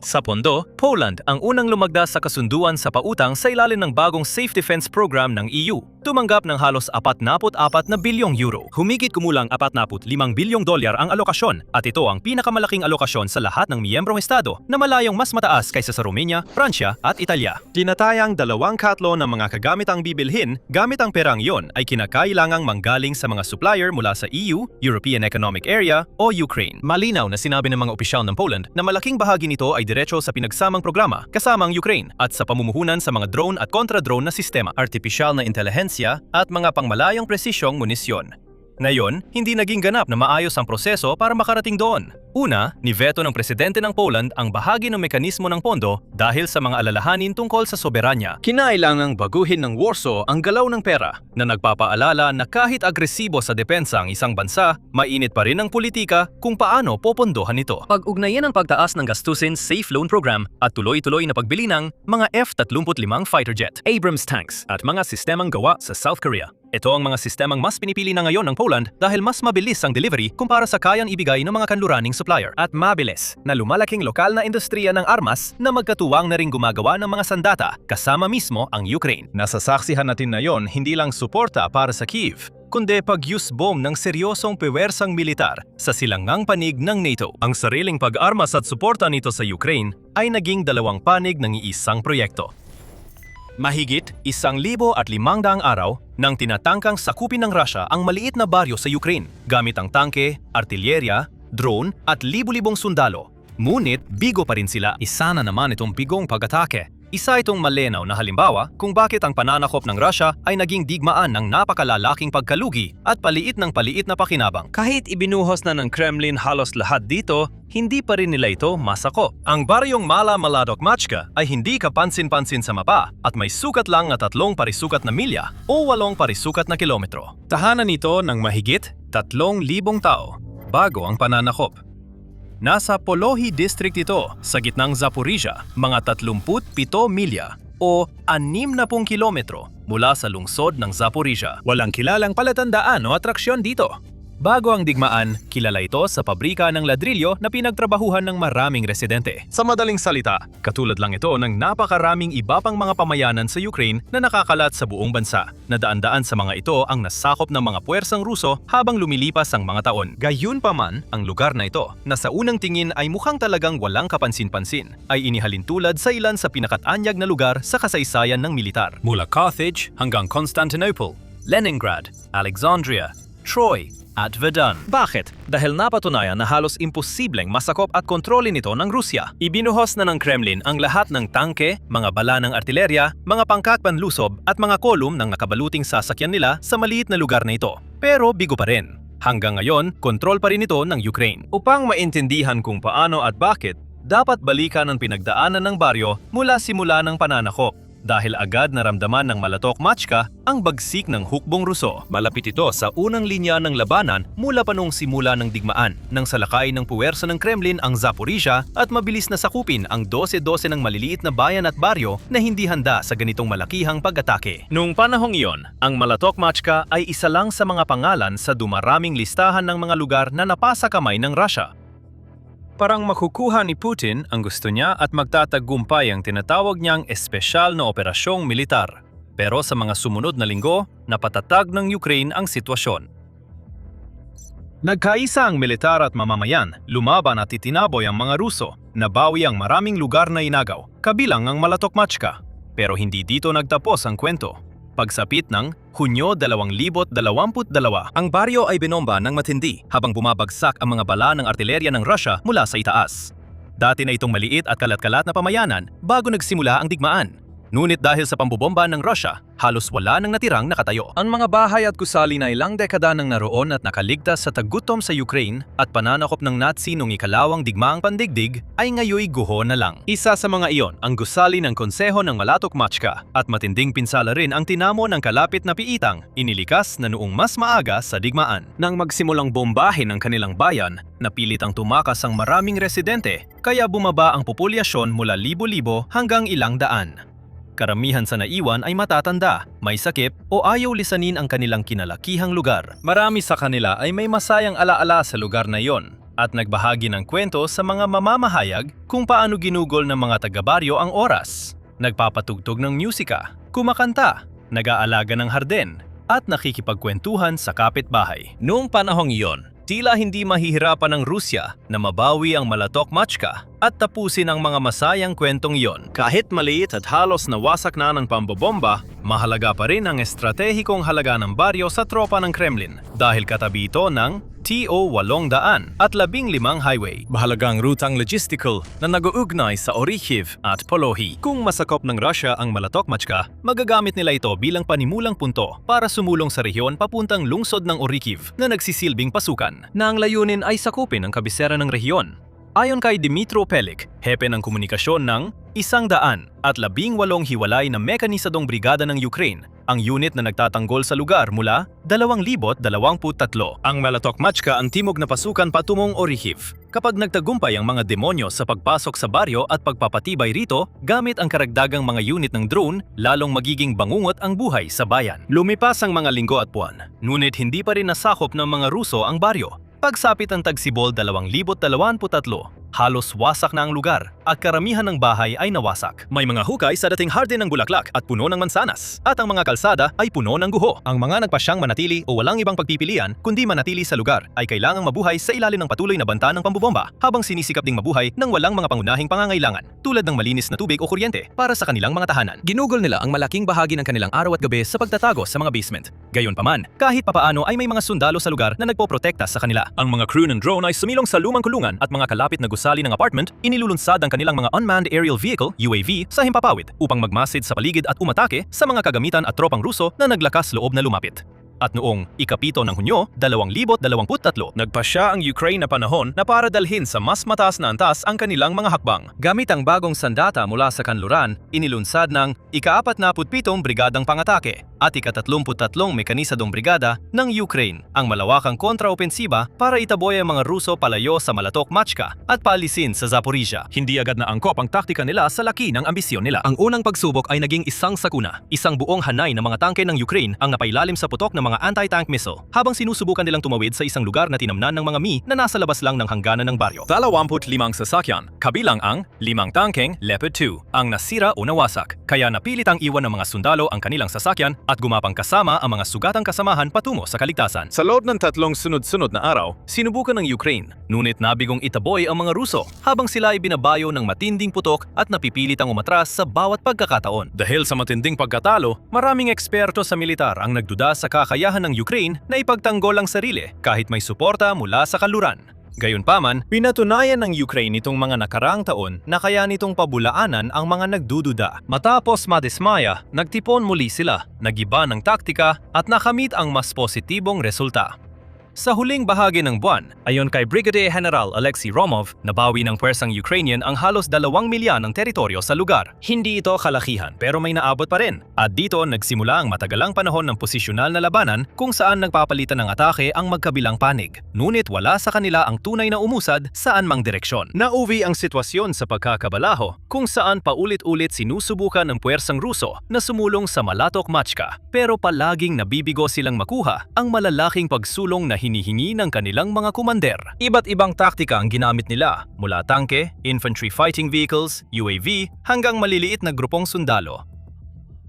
Sa pondo, Poland ang unang lumagda sa kasunduan sa pautang sa ilalim ng bagong Safe Defense Program ng EU. Tumanggap ng halos 44 na bilyong euro. Humigit kumulang 45 bilyong dolyar ang alokasyon at ito ang pinakamalaking alokasyon sa lahat ng miyembrong estado na malayong mas mataas kaysa sa Romania, Pransya at Italia. Tinatayang 2/4 ng mga kagamitang bibilhin gamit ang perang iyon ay kinakailangang manggaling sa mga supplier mula sa EU, European Economic Area o Ukraine. Malinaw na sinabi ng mga opisyal ng Poland na malaking bahagi nito ay diretso sa pinagsamang programa kasama ang Ukraine at sa pamumuhunan sa mga drone at kontra-drone na sistema, artificial na intelihensya at mga pangmalayang presisyong munisyon. Ngayon, hindi naging ganap na maayos ang proseso para makarating doon. Una, niveto ng presidente ng Poland ang bahagi ng mekanismo ng pondo dahil sa mga alalahanin tungkol sa soberanya. Kinailangang baguhin ng Warsaw ang galaw ng pera na nagpapaalala na kahit agresibo sa depensa ang isang bansa, mainit pa rin ang politika kung paano popondohan ito. Pag-ugnayan ang pagtaas ng gastusin Safe Loan Program at tuloy-tuloy na pagbili ng mga F-35 fighter jet, Abrams tanks at mga sistemang gawa sa South Korea. Ito ang mga sistemang mas pinipili na ngayon ng Poland dahil mas mabilis ang delivery kumpara sa kayang ibigay ng mga kanluraning supplier at mabilis na lumalaking lokal na industriya ng armas na magkatuwang na ring gumagawa ng mga sandata kasama mismo ang Ukraine. Nasasaksihan natin na yon hindi lang suporta para sa Kyiv, kundi pag-use bomb ng seryosong puwersang militar sa silangang panig ng NATO. Ang sariling pag-armas at suporta nito sa Ukraine ay naging dalawang panig ng iisang proyekto. Mahigit 1,500 araw nang tinatangkang sakupin ng Russia ang maliit na baryo sa Ukraine gamit ang tangke, artilyerya, drone at libu-libong sundalo. Ngunit bigo pa rin sila. Isa na naman itong bigong pag-atake. Isa itong malinaw na halimbawa kung bakit ang pananakop ng Russia ay naging digmaan ng napakalalaking pagkalugi at paliit na pakinabang. Kahit ibinuhos na ng Kremlin halos lahat dito, hindi pa rin nila ito masako. Ang baryong Mala Maladokmachka ay hindi kapansin-pansin sa mapa at may sukat lang na 3 parisukat na milya o 8 parisukat na kilometro. Tahanan ito ng mahigit 3,000 tao bago ang pananakop. Nasa Polohi District ito sa gitnang Zaporizhia, mga 37 milya o 60 kilometro mula sa lungsod ng Zaporizhia. Walang kilalang palatandaan o atraksyon dito. Bago ang digmaan, kilala ito sa pabrika ng ladrilyo na pinagtrabahuhan ng maraming residente. Sa madaling salita, katulad lang ito ng napakaraming iba pang mga pamayanan sa Ukraine na nakakalat sa buong bansa. Nadaan-daan sa mga ito ang nasakop ng mga puwersang Ruso habang lumilipas ang mga taon. Gayunpaman, ang lugar na ito, na sa unang tingin ay mukhang talagang walang kapansin-pansin, ay inihalin tulad sa ilan sa pinakatanyag na lugar sa kasaysayan ng militar. Mula Carthage hanggang Constantinople, Leningrad, Alexandria, Troy, at Verdun. Bakit? Dahil napatunayan na halos imposibleng masakop at kontrolin ito ng Rusya. Ibinuhos na ng Kremlin ang lahat ng tangke, mga bala ng artilerya, mga pangkat panlusob at mga kolum ng nakabaluting sasakyan nila sa maliit na lugar na ito. Pero bigo pa rin. Hanggang ngayon, kontrol pa rin ito ng Ukraine. Upang maintindihan kung paano at bakit, dapat balikan ang pinagdaanan ng baryo mula simula ng pananakop. Dahil agad naramdaman ng Maladokmachka ang bagsik ng hukbong Ruso. Malapit ito sa unang linya ng labanan mula pa noong simula ng digmaan nang salakay ng puwersa ng Kremlin ang Zaporizhia at mabilis na sakupin ang 12-12 ng maliliit na bayan at baryo na hindi handa sa ganitong malakihang pag-atake. Noong panahong iyon, ang Maladokmachka ay isa lang sa mga pangalan sa dumaraming listahan ng mga lugar na napasa kamay ng Russia. Parang makukuha ni Putin ang gusto niya at magtatagumpay ang tinatawag niyang espesyal na operasyong militar. Pero sa mga sumunod na linggo, napatatag ng Ukraine ang sitwasyon. Nagkaisa ang militar at mamamayan, lumaban at itinaboy ang mga Ruso, nabawi ang maraming lugar na inagaw, kabilang ang Maladokmachka. Pero hindi dito nagtapos ang kwento. Pagsapit ng Hunyo 2022, ang baryo ay binomba ng matindi habang bumabagsak ang mga bala ng artilerya ng Russia mula sa itaas. Dati na itong maliit at kalat-kalat na pamayanan bago nagsimula ang digmaan. Ngunit dahil sa pambobomba ng Russia, halos wala nang natirang nakatayo. Ang mga bahay at gusali na ilang dekada nang naroon at nakaligtas sa tagutom sa Ukraine at pananakop ng Nazi noong ikalawang digmaang pandigdig ay ngayoy guho na lang. Isa sa mga iyon ang gusali ng konseho ng Maladokmachka at matinding pinsala rin ang tinamo ng kalapit na piitang inilikas na noong mas maaga sa digmaan. Nang magsimulang bombahin ang kanilang bayan, napilit ang tumakas ang maraming residente kaya bumaba ang populasyon mula libo-libo hanggang ilang daan. Karamihan sa naiwan ay matatanda, may sakit o ayaw lisanin ang kanilang kinalakihang lugar. Marami sa kanila ay may masayang alaala sa lugar na iyon at nagbahagi ng kwento sa mga mamamahayag kung paano ginugol ng mga taga-baryo ang oras. Nagpapatugtog ng musika, kumakanta, nag-aalaga ng harden at nakikipagkwentuhan sa kapitbahay. Noong panahong iyon, tila hindi mahihirapan ng Rusya na mabawi ang Maladokmachka at tapusin ang mga masayang kwentong iyon. Kahit maliit at halos nawasak na ng pambobomba, mahalaga pa rin ang estratehikong halaga ng baryo sa tropa ng Kremlin dahil katabi ito ng TO-800 at 15 highway. Mahalagang rutang logistical na nag-uugnay sa Orikhiv at Polohi. Kung masakop ng Russia ang Maladokmachka, magagamit nila ito bilang panimulang punto para sumulong sa rehiyon papuntang lungsod ng Orikhiv na nagsisilbing pasukan, na ang layunin ay sakupin ang kabisera ng rehiyon. Ayon kay Dmytro Pelik, hepe ng komunikasyon ng 118 hiwalay na mekanisadong brigada ng Ukraine, ang unit na nagtatanggol sa lugar mula 2023. Ang Maladokmachka ang timog na pasukan patungong Orikhiv. Kapag nagtagumpay ang mga demonyo sa pagpasok sa baryo at pagpapatibay rito, gamit ang karagdagang mga unit ng drone, lalong magiging bangungot ang buhay sa bayan. Lumipas ang mga linggo at buwan, ngunit hindi pa rin nasakop ng mga Ruso ang baryo. Pagsapit ang tagsibol 2023, Halos wasak na ang lugar at karamihan ng bahay ay nawasak. May mga hukay sa dating hardin ng bulaklak at puno ng mansanas at ang mga kalsada ay puno ng guho. Ang mga nagpasyang manatili o walang ibang pagpipilian kundi manatili sa lugar ay kailangang mabuhay sa ilalim ng patuloy na banta ng pambobomba habang sinisikap ding mabuhay ng walang mga pangunahing pangangailangan tulad ng malinis na tubig o kuryente para sa kanilang mga tahanan. Ginugol nila ang malaking bahagi ng kanilang araw at gabi sa pagtatago sa mga basement. Gayunpaman, kahit papaano ay may mga sundalo sa lugar na nagpoprotekta sa kanila. Ang mga crew ng drone ay sumilong sa lumang kulungan at mga kalapit na gusali ng apartment, inilulunsad ang kanilang mga unmanned aerial vehicle UAV sa himpapawid upang magmasid sa paligid at umatake sa mga kagamitan at tropang Ruso na naglakas loob na lumapit. At noong ika-7 ng Hunyo, 2023, nagpasya ang Ukraine na panahon na para dalhin sa mas mataas na antas ang kanilang mga hakbang. Gamit ang bagong sandata mula sa kanluran, inilunsad ng ika-47 Brigadang Pangatake at ika-33 Mekanisadong Brigada ng Ukraine ang malawakang kontraopensiba para itaboy ang mga Ruso palayo sa Malatok Machka at paalisin sa Zaporizhia. Hindi agad na angkop ang taktika nila sa laki ng ambisyon nila. Ang unang pagsubok ay naging isang sakuna. Isang buong hanay ng mga tangke ng Ukraine ang napailalim sa putok ng mga anti-tank missile habang sinusubukan nilang tumawid sa isang lugar na tinamnan ng mga Mi na nasa labas lang ng hangganan ng baryo. 25 sasakyan, kabilang ang 5 tangkeng Leopard 2 ang nasira o nawasak. Kaya napilit ang iwan ng mga sundalo ang kanilang sasakyan at gumapang kasama ang mga sugatang kasamahan patungo sa kaligtasan. Sa loob ng 3 sunod-sunod na araw, sinubukan ng Ukraine, ngunit nabigong itaboy ang mga Ruso habang sila ay binabayo ng matinding putok at napipilit ang umatras sa bawat pagkakataon. Dahil sa matinding pagkatalo, maraming eksperto sa militar ang nagduda sa kakayahan ng Ukraine na ipagtanggol ang sarili kahit may suporta mula sa kanluran. Gayunpaman, pinatunayan ng Ukraine nitong mga nakaraang taon na kaya nitong pabulaanan ang mga nagdududa. Matapos madismaya, nagtipon muli sila, nagiba ng taktika at nakamit ang mas positibong resulta. Sa huling bahagi ng buwan, ayon kay Brigadier General Alexei Romov, nabawi ng pwersang Ukrainian ang halos 2 milya ng teritoryo sa lugar. Hindi ito kalakihan pero may naabot pa rin. At dito nagsimula ang matagalang panahon ng posisyonal na labanan kung saan nagpapalitan ng atake ang magkabilang panig. Ngunit wala sa kanila ang tunay na umusad saan mang direksyon. Nauwi ang sitwasyon sa pagkakabalaho kung saan paulit-ulit sinusubukan ng pwersang Ruso na sumulong sa Malatok Machka. Pero palaging nabibigo silang makuha ang malalaking pagsulong na hinihingi ng kanilang mga kumander. Iba't ibang taktika ang ginamit nila, mula tangke, infantry fighting vehicles, UAV, hanggang maliliit na grupong sundalo.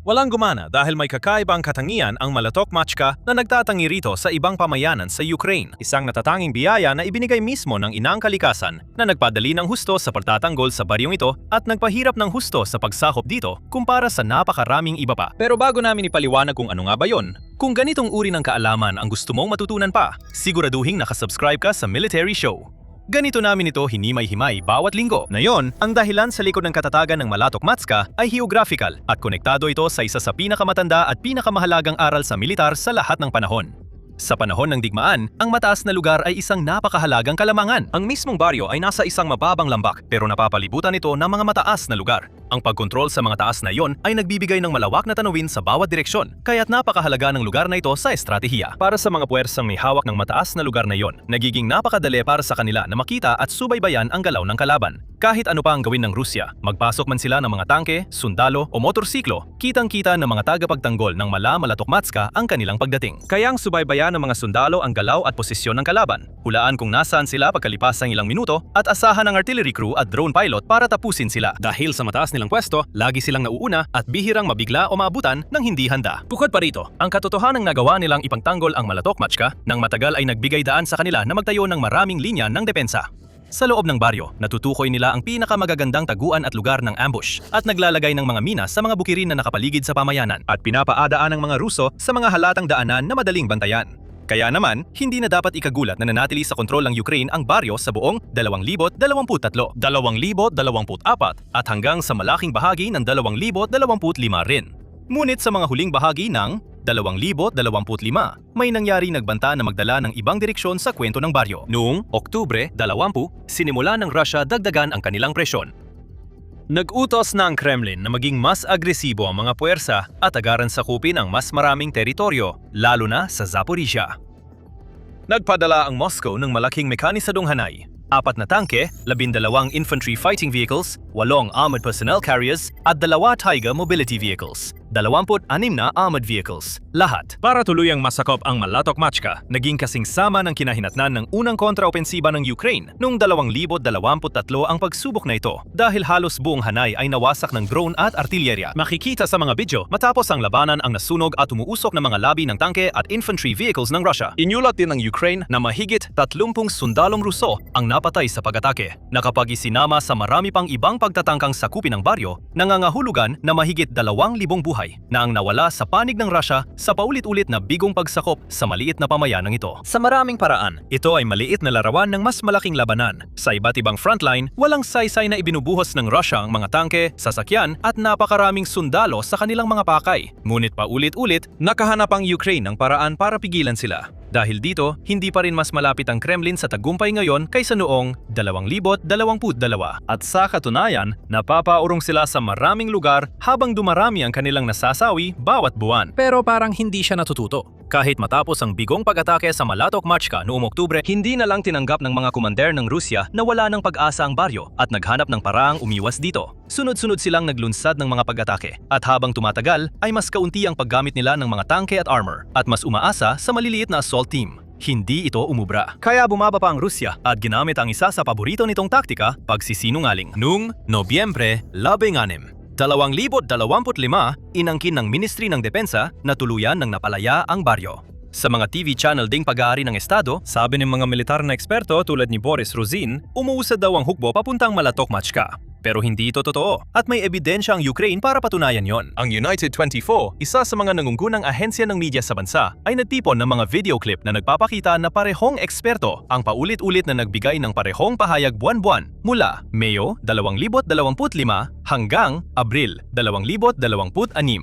Walang gumana dahil may kakaibang katangian ang Malatok Machka na nagtatangi rito sa ibang pamayanan sa Ukraine. Isang natatanging biyaya na ibinigay mismo ng inang kalikasan na nagpadali ng husto sa pagtatanggol sa baryong ito at nagpahirap ng husto sa pagsakop dito kumpara sa napakaraming iba pa. Pero bago namin ipaliwanag kung ano nga ba yon, kung ganitong uri ng kaalaman ang gusto mong matutunan pa, siguraduhin nakasubscribe ka sa Military Show. Ganito namin ito hinimay-himay bawat linggo. Ngayon, ang dahilan sa likod ng katatagan ng Malatok Machka ay geographical at konektado ito sa isa sa pinakamatanda at pinakamahalagang aral sa militar sa lahat ng panahon. Sa panahon ng digmaan, ang mataas na lugar ay isang napakahalagang kalamangan. Ang mismong baryo ay nasa isang mababang lambak pero napapalibutan ito ng mga mataas na lugar. Ang pagkontrol sa mga taas na iyon ay nagbibigay ng malawak na tanawin sa bawat direksyon, kaya't napakahalaga ng lugar na ito sa estratehiya. Para sa mga puwersang may hawak ng mataas na lugar na iyon, nagiging napakadali para sa kanila na makita at subaybayan ang galaw ng kalaban. Kahit ano pa ang gawin ng Rusya, magpasok man sila ng mga tangke, sundalo o motorsiklo, kitang-kita ng mga tagapagtanggol ng Malatok Machka ang kanilang pagdating. Kayang subaybayan ng mga sundalo ang galaw at posisyon ng kalaban. Hulaan kung nasaan sila pagkalipas ng ilang minuto at asahan ang artillery crew at drone pilot para tapusin sila. Dahil sa mataas nilang pwesto, lagi silang nauuna at bihirang mabigla o maabutan ng hindi handa. Bukod pa rito, ang katotohanang nagawa nilang ipangtanggol ang Malatok Machka nang matagal ay nagbigay daan sa kanila na magtayo ng maraming linya ng depensa. Sa loob ng baryo, natutukoy nila ang pinakamagagandang taguan at lugar ng ambush at naglalagay ng mga mina sa mga bukirin na nakapaligid sa pamayanan at pinapaadaan ng mga Ruso sa mga halatang daanan na madaling bantayan. Kaya naman, hindi na dapat ikagulat na nanatili sa kontrol ng Ukraine ang baryo sa buong 2023, 2024 at hanggang sa malaking bahagi ng 2025 rin. Ngunit sa mga huling bahagi ng 2025, may nangyari nagbanta na magdala ng ibang direksyon sa kwento ng baryo. Noong Oktubre 20, sinimula ng Russia dagdagan ang kanilang presyon. Nag-utos na ang Kremlin na maging mas agresibo ang mga puwersa at agaran sakupin ang mas maraming teritoryo, lalo na sa Zaporizhia. Nagpadala ang Moscow ng malaking mekanisadong hanay, 4 na tangke, 12 infantry fighting vehicles, 8 armored personnel carriers at 2 Tiger mobility vehicles. 26 na armored vehicles. Lahat. Para tuluyang masakop ang Malatok Machka, naging kasing sama ng kinahinatnan ng unang kontraopensiba ng Ukraine noong 2023 ang pagsubok na ito dahil halos buong Hanay ay nawasak ng drone at artilyerya. Makikita sa mga video matapos ang labanan ang nasunog at umuusok na mga labi ng tangke at infantry vehicles ng Russia. Inyulat din ng Ukraine na mahigit 30 sundalong Ruso ang napatay sa pag-atake na kapag isinama sa marami pang ibang pagtatangkang sakupin ng baryo, nangangahulugan na mahigit 2,000 buhay na ang nawala sa panig ng Russia sa paulit-ulit na bigong pagsakop sa maliit na pamayanang ito. Sa maraming paraan, ito ay maliit na larawan ng mas malaking labanan. Sa iba't ibang frontline, walang saysay na ibinubuhos ng Russia ang mga tangke, sasakyan at napakaraming sundalo sa kanilang mga pakay. Ngunit paulit-ulit, nakahanap ang Ukraine ng paraan para pigilan sila. Dahil dito, hindi pa rin mas malapit ang Kremlin sa tagumpay ngayon kaysa noong 2022. At sa katunayan, napapaurong sila sa maraming lugar habang dumarami ang kanilang nasasawi bawat buwan. Pero parang hindi siya natututo. Kahit matapos ang bigong pag-atake sa Malatok Machka noong Oktubre, hindi na lang tinanggap ng mga komander ng Rusya na wala ng pag-asa ang baryo at naghanap ng paraang umiwas dito. Sunod-sunod silang naglunsad ng mga pag-atake at habang tumatagal ay mas kaunti ang paggamit nila ng mga tangke at armor at mas umaasa sa maliliit na assault team. Hindi ito umubra. Kaya bumaba pa ang Rusya at ginamit ang isa sa paborito nitong taktika, pagsisinungaling. Noong Nobyembre 16, 2025, inangkin ng Ministry ng Depensa na tuluyan ng napalaya ang baryo. Sa mga TV channel ding pag-aari ng Estado, sabi ng mga militar na eksperto tulad ni Boris Ruzin, umuusad daw ang hukbo papuntang Malatok Machka. Pero hindi ito totoo at may ebidensya ang Ukraine para patunayan yon. Ang United 24, isa sa mga nangungunang ahensya ng media sa bansa, ay nagtipon ng mga video clip na nagpapakita na parehong eksperto ang paulit-ulit na nagbigay ng parehong pahayag buwan-buwan mula Mayo 2025 hanggang Abril 2026.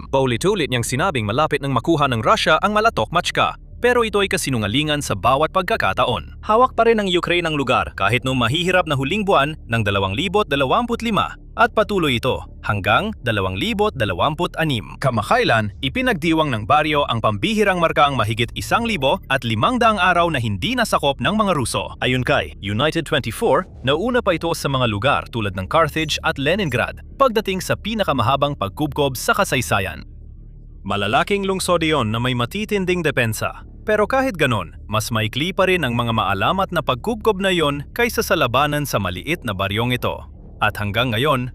Paulit-ulit niyang sinabing malapit nang makuha ng Russia ang Malatok Machka. Pero ito ay kasinungalingan sa bawat pagkakataon. Hawak pa rin ng Ukraine ang lugar kahit noong mahihirap na huling buwan ng 2025 at patuloy ito hanggang 2026. Kamakailan, ipinagdiwang ng baryo ang pambihirang markaang mahigit 1,500 araw na hindi nasakop ng mga Ruso. Ayon kay United 24, nauna pa ito sa mga lugar tulad ng Carthage at Leningrad pagdating sa pinakamahabang pagkubkob sa kasaysayan. Malalaking lungsod iyon na may matitinding depensa. Pero kahit ganon, mas maikli pa rin ang mga maalamat na pagkubkob na yon kaysa sa labanan sa maliit na baryong ito. At hanggang ngayon,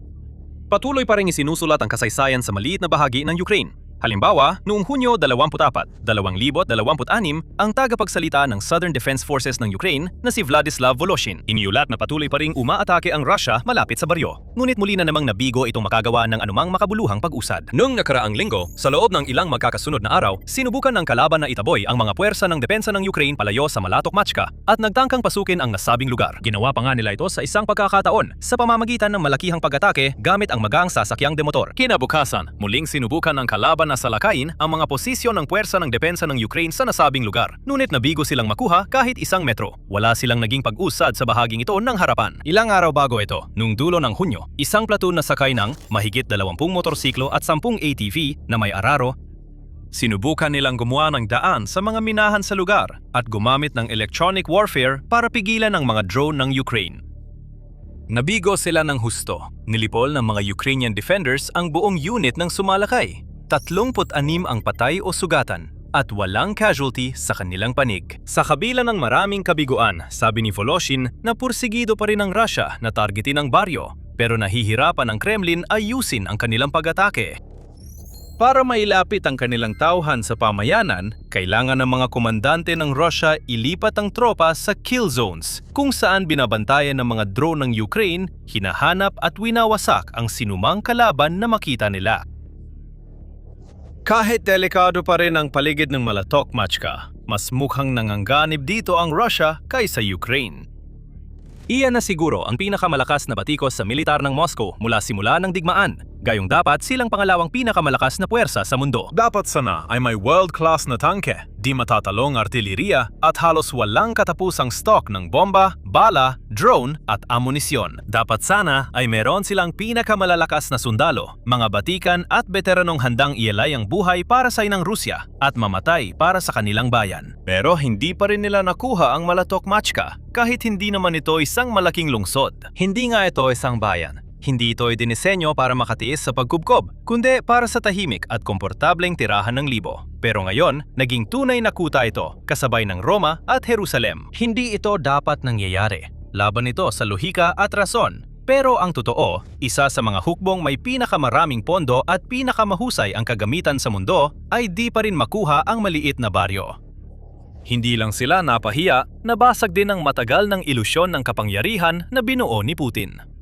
patuloy pa rin isinusulat ang kasaysayan sa maliit na bahagi ng Ukraine. Halimbawa, noong Hunyo 24, 2026, ang tagapagsalita ng Southern Defense Forces ng Ukraine na si Vladislav Voloshin, iniulat na patuloy pa ring umaatake ang Russia malapit sa baryo. Ngunit muli na namang nabigo itong makagawa ng anumang makabuluhang pag-usad. Noong nakaraang linggo, sa loob ng ilang magkakasunod na araw, sinubukan ng kalaban na itaboy ang mga puwersa ng depensa ng Ukraine palayo sa Malatok Machka at nagtangkang pasukin ang nasabing lugar. Ginawa pa nga nila ito sa isang pagkakataon sa pamamagitan ng malakihang pag-atake gamit ang magang sasakyang demotor. Kinabukasan, muling sinubukan ng kalaban na salakayin ang mga posisyon ng puwersa ng depensa ng Ukraine sa nasabing lugar. Ngunit nabigo silang makuha kahit 1 metro. Wala silang naging pag-usad sa bahaging ito ng harapan. Ilang araw bago ito, noong dulo ng Hunyo, isang platoon na sakay ng mahigit 20 motorsiklo at 10 ATV na may araro, sinubukan nilang gumawa ng daan sa mga minahan sa lugar at gumamit ng electronic warfare para pigilan ang mga drone ng Ukraine. Nabigo sila ng husto. Nilipol ng mga Ukrainian defenders ang buong unit ng sumalakay. 36 ang patay o sugatan at walang casualty sa kanilang panig. Sa kabila ng maraming kabiguan, sabi ni Voloshin na pursigido pa rin ang Russia na targetin ang baryo, pero nahihirapan ang Kremlin ayusin ang kanilang pag-atake. Para mailapit ang kanilang tauhan sa pamayanan, kailangan ng mga komandante ng Russia ilipat ang tropa sa kill zones, kung saan binabantayan ng mga drone ng Ukraine, hinahanap at winawasak ang sinumang kalaban na makita nila. Kahit delikado pa rin ang paligid ng Malatok Machka, mas mukhang nanganganib dito ang Russia kaysa Ukraine. Iyan na siguro ang pinakamalakas na batikos sa militar ng Moscow mula simula ng digmaan. Gayong dapat silang pangalawang pinakamalakas na puwersa sa mundo. Dapat sana ay may world-class na tangke, di matatalong artilleriya at halos walang katapusang stock ng bomba, bala, drone at amunisyon. Dapat sana ay meron silang pinakamalalakas na sundalo, mga batikan at veteranong handang ialay ang buhay para sa inang Rusya at mamatay para sa kanilang bayan. Pero hindi pa rin nila nakuha ang Malatok Machka kahit hindi naman ito isang malaking lungsod. Hindi nga ito isang bayan. Hindi ito ay dinisenyo para makatiis sa pagkubkob, kundi para sa tahimik at komportableng tirahan ng libo. Pero ngayon, naging tunay na kuta ito, kasabay ng Roma at Jerusalem. Hindi ito dapat nangyayari. Laban ito sa lohika at rason. Pero ang totoo, isa sa mga hukbong may pinakamaraming pondo at pinakamahusay ang kagamitan sa mundo ay di pa rin makuha ang maliit na baryo. Hindi lang sila napahiya, nabasag din ang matagal ng ilusyon ng kapangyarihan na binuo ni Putin.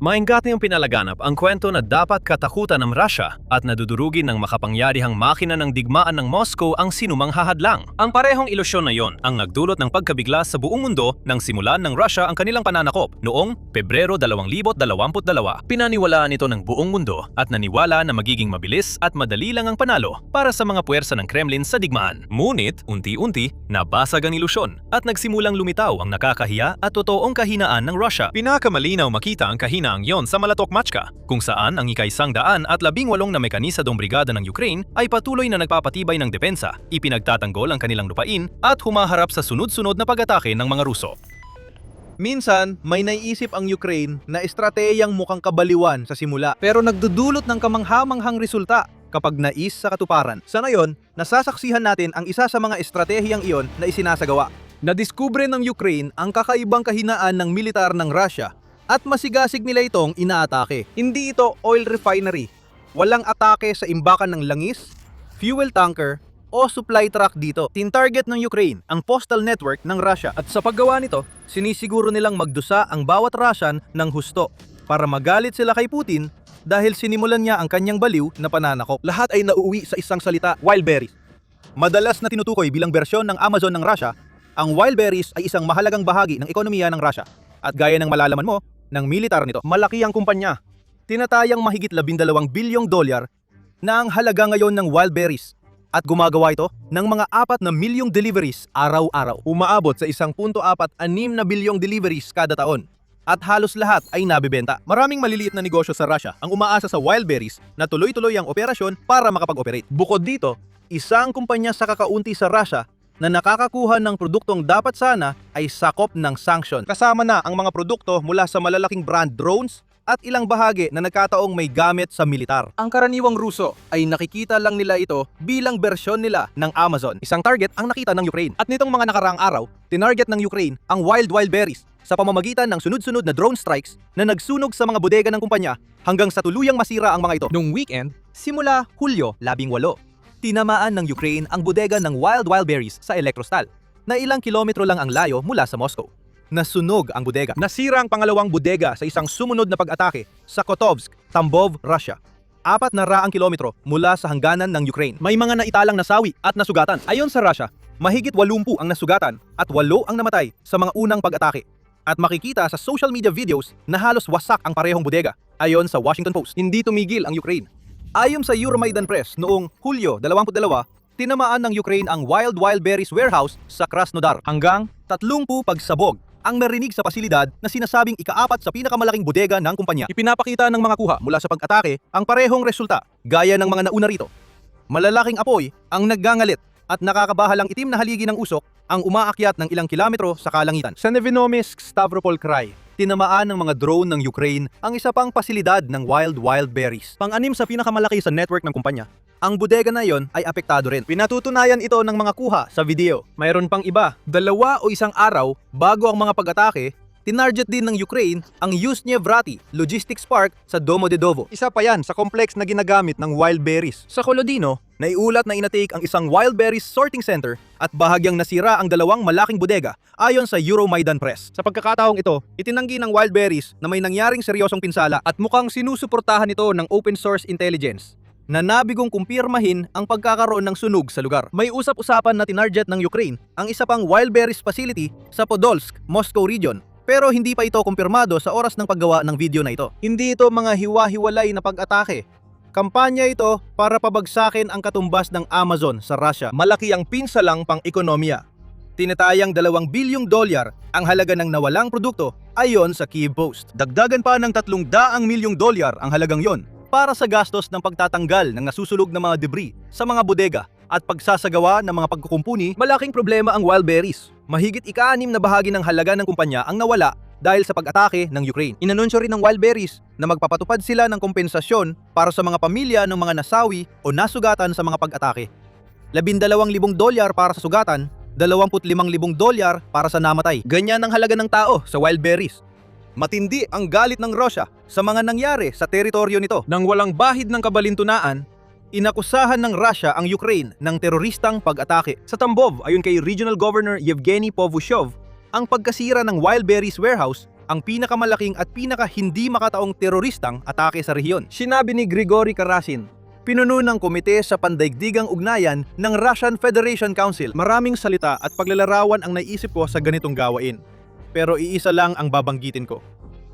Mainggat niyang pinalaganap ang kwento na dapat katakutan ng Russia at nadudurugin ng makapangyarihang makina ng digmaan ng Moscow ang sinumang hahadlang. Ang parehong ilusyon na yon ang nagdulot ng pagkabigla sa buong mundo nang simulan ng Russia ang kanilang pananakop noong Pebrero 2022. Pinaniwalaan ito ng buong mundo at naniwala na magiging mabilis at madali lang ang panalo para sa mga puwersa ng Kremlin sa digmaan. Ngunit, unti-unti, nabasag ang ilusyon at nagsimulang lumitaw ang nakakahiya at totoong kahinaan ng Russia. Pinakamalinaw makita ang kahinaan yon sa Malatok Machka, kung saan ang ika-118 na mekanisadong brigada ng Ukraine ay patuloy na nagpapatibay ng depensa, ipinagtatanggol ang kanilang lupain at humaharap sa sunod-sunod na pag-atake ng mga Ruso. Minsan, may naiisip ang Ukraine na estratehiyang mukhang kabaliwan sa simula pero nagdudulot ng kamanghamanghang resulta kapag nais sa katuparan. Sa ngayon, nasasaksihan natin ang isa sa mga estratehiyang iyon na isinasagawa. Nadiskubre ng Ukraine ang kakaibang kahinaan ng militar ng Russia at masigasig nila itong inaatake. Hindi ito oil refinery. Walang atake sa imbakan ng langis, fuel tanker, o supply truck dito. Tintarget ng Ukraine ang postal network ng Russia at sa paggawa nito, sinisiguro nilang magdusa ang bawat Russian ng husto para magalit sila kay Putin dahil sinimulan niya ang kanyang baliw na pananakop. Lahat ay nauuwi sa isang salita, wild berries. Madalas na tinutukoy bilang bersyon ng Amazon ng Russia, ang wild berries ay isang mahalagang bahagi ng ekonomiya ng Russia. At gaya ng malalaman mo, ng militar nito, malaki ang kumpanya. Tinatayang mahigit $12 bilyong na ang halaga ngayon ng wild berries at gumagawa ito ng mga 4 na milyong deliveries araw-araw. Umaabot sa 1.46 na bilyong deliveries kada taon at halos lahat ay nabibenta. Maraming maliliit na negosyo sa Russia ang umaasa sa wild berries na tuloy-tuloy ang operasyon para makapag-operate. Bukod dito, isang kumpanya sa kakaunti sa Russia na nakakakuha ng produktong dapat sana ay sakop ng sanction. Kasama na ang mga produkto mula sa malalaking brand drones at ilang bahagi na nagkataong may gamit sa militar. Ang karaniwang Ruso ay nakikita lang nila ito bilang bersyon nila ng Amazon. Isang target ang nakita ng Ukraine. At nitong mga nakaraang araw, tinarget ng Ukraine ang wild berries sa pamamagitan ng sunod-sunod na drone strikes na nagsunog sa mga bodega ng kumpanya hanggang sa tuluyang masira ang mga ito. Noong weekend, simula Hulyo 18, tinamaan ng Ukraine ang bodega ng wild berries sa Electrostal, na ilang kilometro lang ang layo mula sa Moscow. Nasunog ang bodega. Nasira ang pangalawang bodega sa isang sumunod na pag-atake sa Kotovsk, Tambov, Russia. 400 kilometro mula sa hangganan ng Ukraine. May mga naitalang nasawi at nasugatan. Ayon sa Russia, mahigit 80 ang nasugatan at 8 ang namatay sa mga unang pag-atake. At makikita sa social media videos na halos wasak ang parehong bodega. Ayon sa Washington Post, hindi tumigil ang Ukraine. Ayon sa Euromaidan Press, noong Hulyo 22, tinamaan ng Ukraine ang wild berries warehouse sa Krasnodar. Hanggang 30 pagsabog ang narinig sa pasilidad na sinasabing ika-4 sa pinakamalaking bodega ng kumpanya. Ipinapakita ng mga kuha mula sa pag-atake ang parehong resulta, gaya ng mga nauna rito. Malalaking apoy ang naggangalit at nakakabahalang itim na haligi ng usok ang umaakyat ng ilang kilometro sa kalangitan. Sa Nevinomisk, Stavropol Krai, tinamaan ng mga drone ng Ukraine ang isa pang pasilidad ng wild berries. Pang-anim sa pinakamalaki sa network ng kumpanya. Ang bodega na yon ay apektado rin. Pinatutunayan ito ng mga kuha sa video. Mayroon pang iba, 2 o 1 araw bago ang mga pag-atake, tinarget din ng Ukraine ang Yuzhny-Vrati Logistics Park sa Domodedovo. Isa pa yan sa complex na ginagamit ng wild berries. Sa Kolodino, naiulat na inatake ang isang wild berries sorting center at bahagyang nasira ang 2 malaking bodega ayon sa Euromaidan Press. Sa pagkakataong ito, itinanggi ng wild berries na may nangyaring seryosong pinsala at mukhang sinusuportahan ito ng open source intelligence na nabigong kumpirmahin ang pagkakaroon ng sunog sa lugar. May usap-usapan na tinarget ng Ukraine ang isa pang wild berries facility sa Podolsk, Moscow region, pero hindi pa ito kumpirmado sa oras ng paggawa ng video na ito. Hindi ito mga hiwa-hiwalay na pag-atake. Kampanya ito para pabagsakin ang katumbas ng Amazon sa Russia. Malaki ang pinsalang pang-ekonomiya. Tinatayang $2 bilyong ang halaga ng nawalang produkto ayon sa Kyiv Post. Dagdagan pa ng $300 milyong ang halagang yon para sa gastos ng pagtatanggal ng nasusulog na mga debris sa mga bodega at pagsasagawa ng mga pagkukumpuni. Malaking problema ang wild berries. Mahigit ika-6 na bahagi ng halaga ng kumpanya ang nawala dahil sa pag-atake ng Ukraine. Inanunsyo rin ng Wildberries na magpapatupad sila ng kompensasyon para sa mga pamilya ng mga nasawi o nasugatan sa mga pag-atake. $12,000 para sa sugatan, $25,000 para sa namatay. Ganyan ang halaga ng tao sa Wildberries. Matindi ang galit ng Russia sa mga nangyari sa teritoryo nito. Nang walang bahid ng kabalintunaan, inakusahan ng Russia ang Ukraine ng teroristang pag-atake. Sa Tambov, ayon kay Regional Governor Yevgeny Povushov, ang pagkasira ng Wildberries warehouse ang pinakamalaking at pinaka-hindi makataong teroristang atake sa rehiyon. Sinabi ni Grigory Karasin, pinuno ng komite sa pandaigdigang ugnayan ng Russian Federation Council. Maraming salita at paglalarawan ang naisip ko sa ganitong gawain. Pero iisa lang ang babanggitin ko.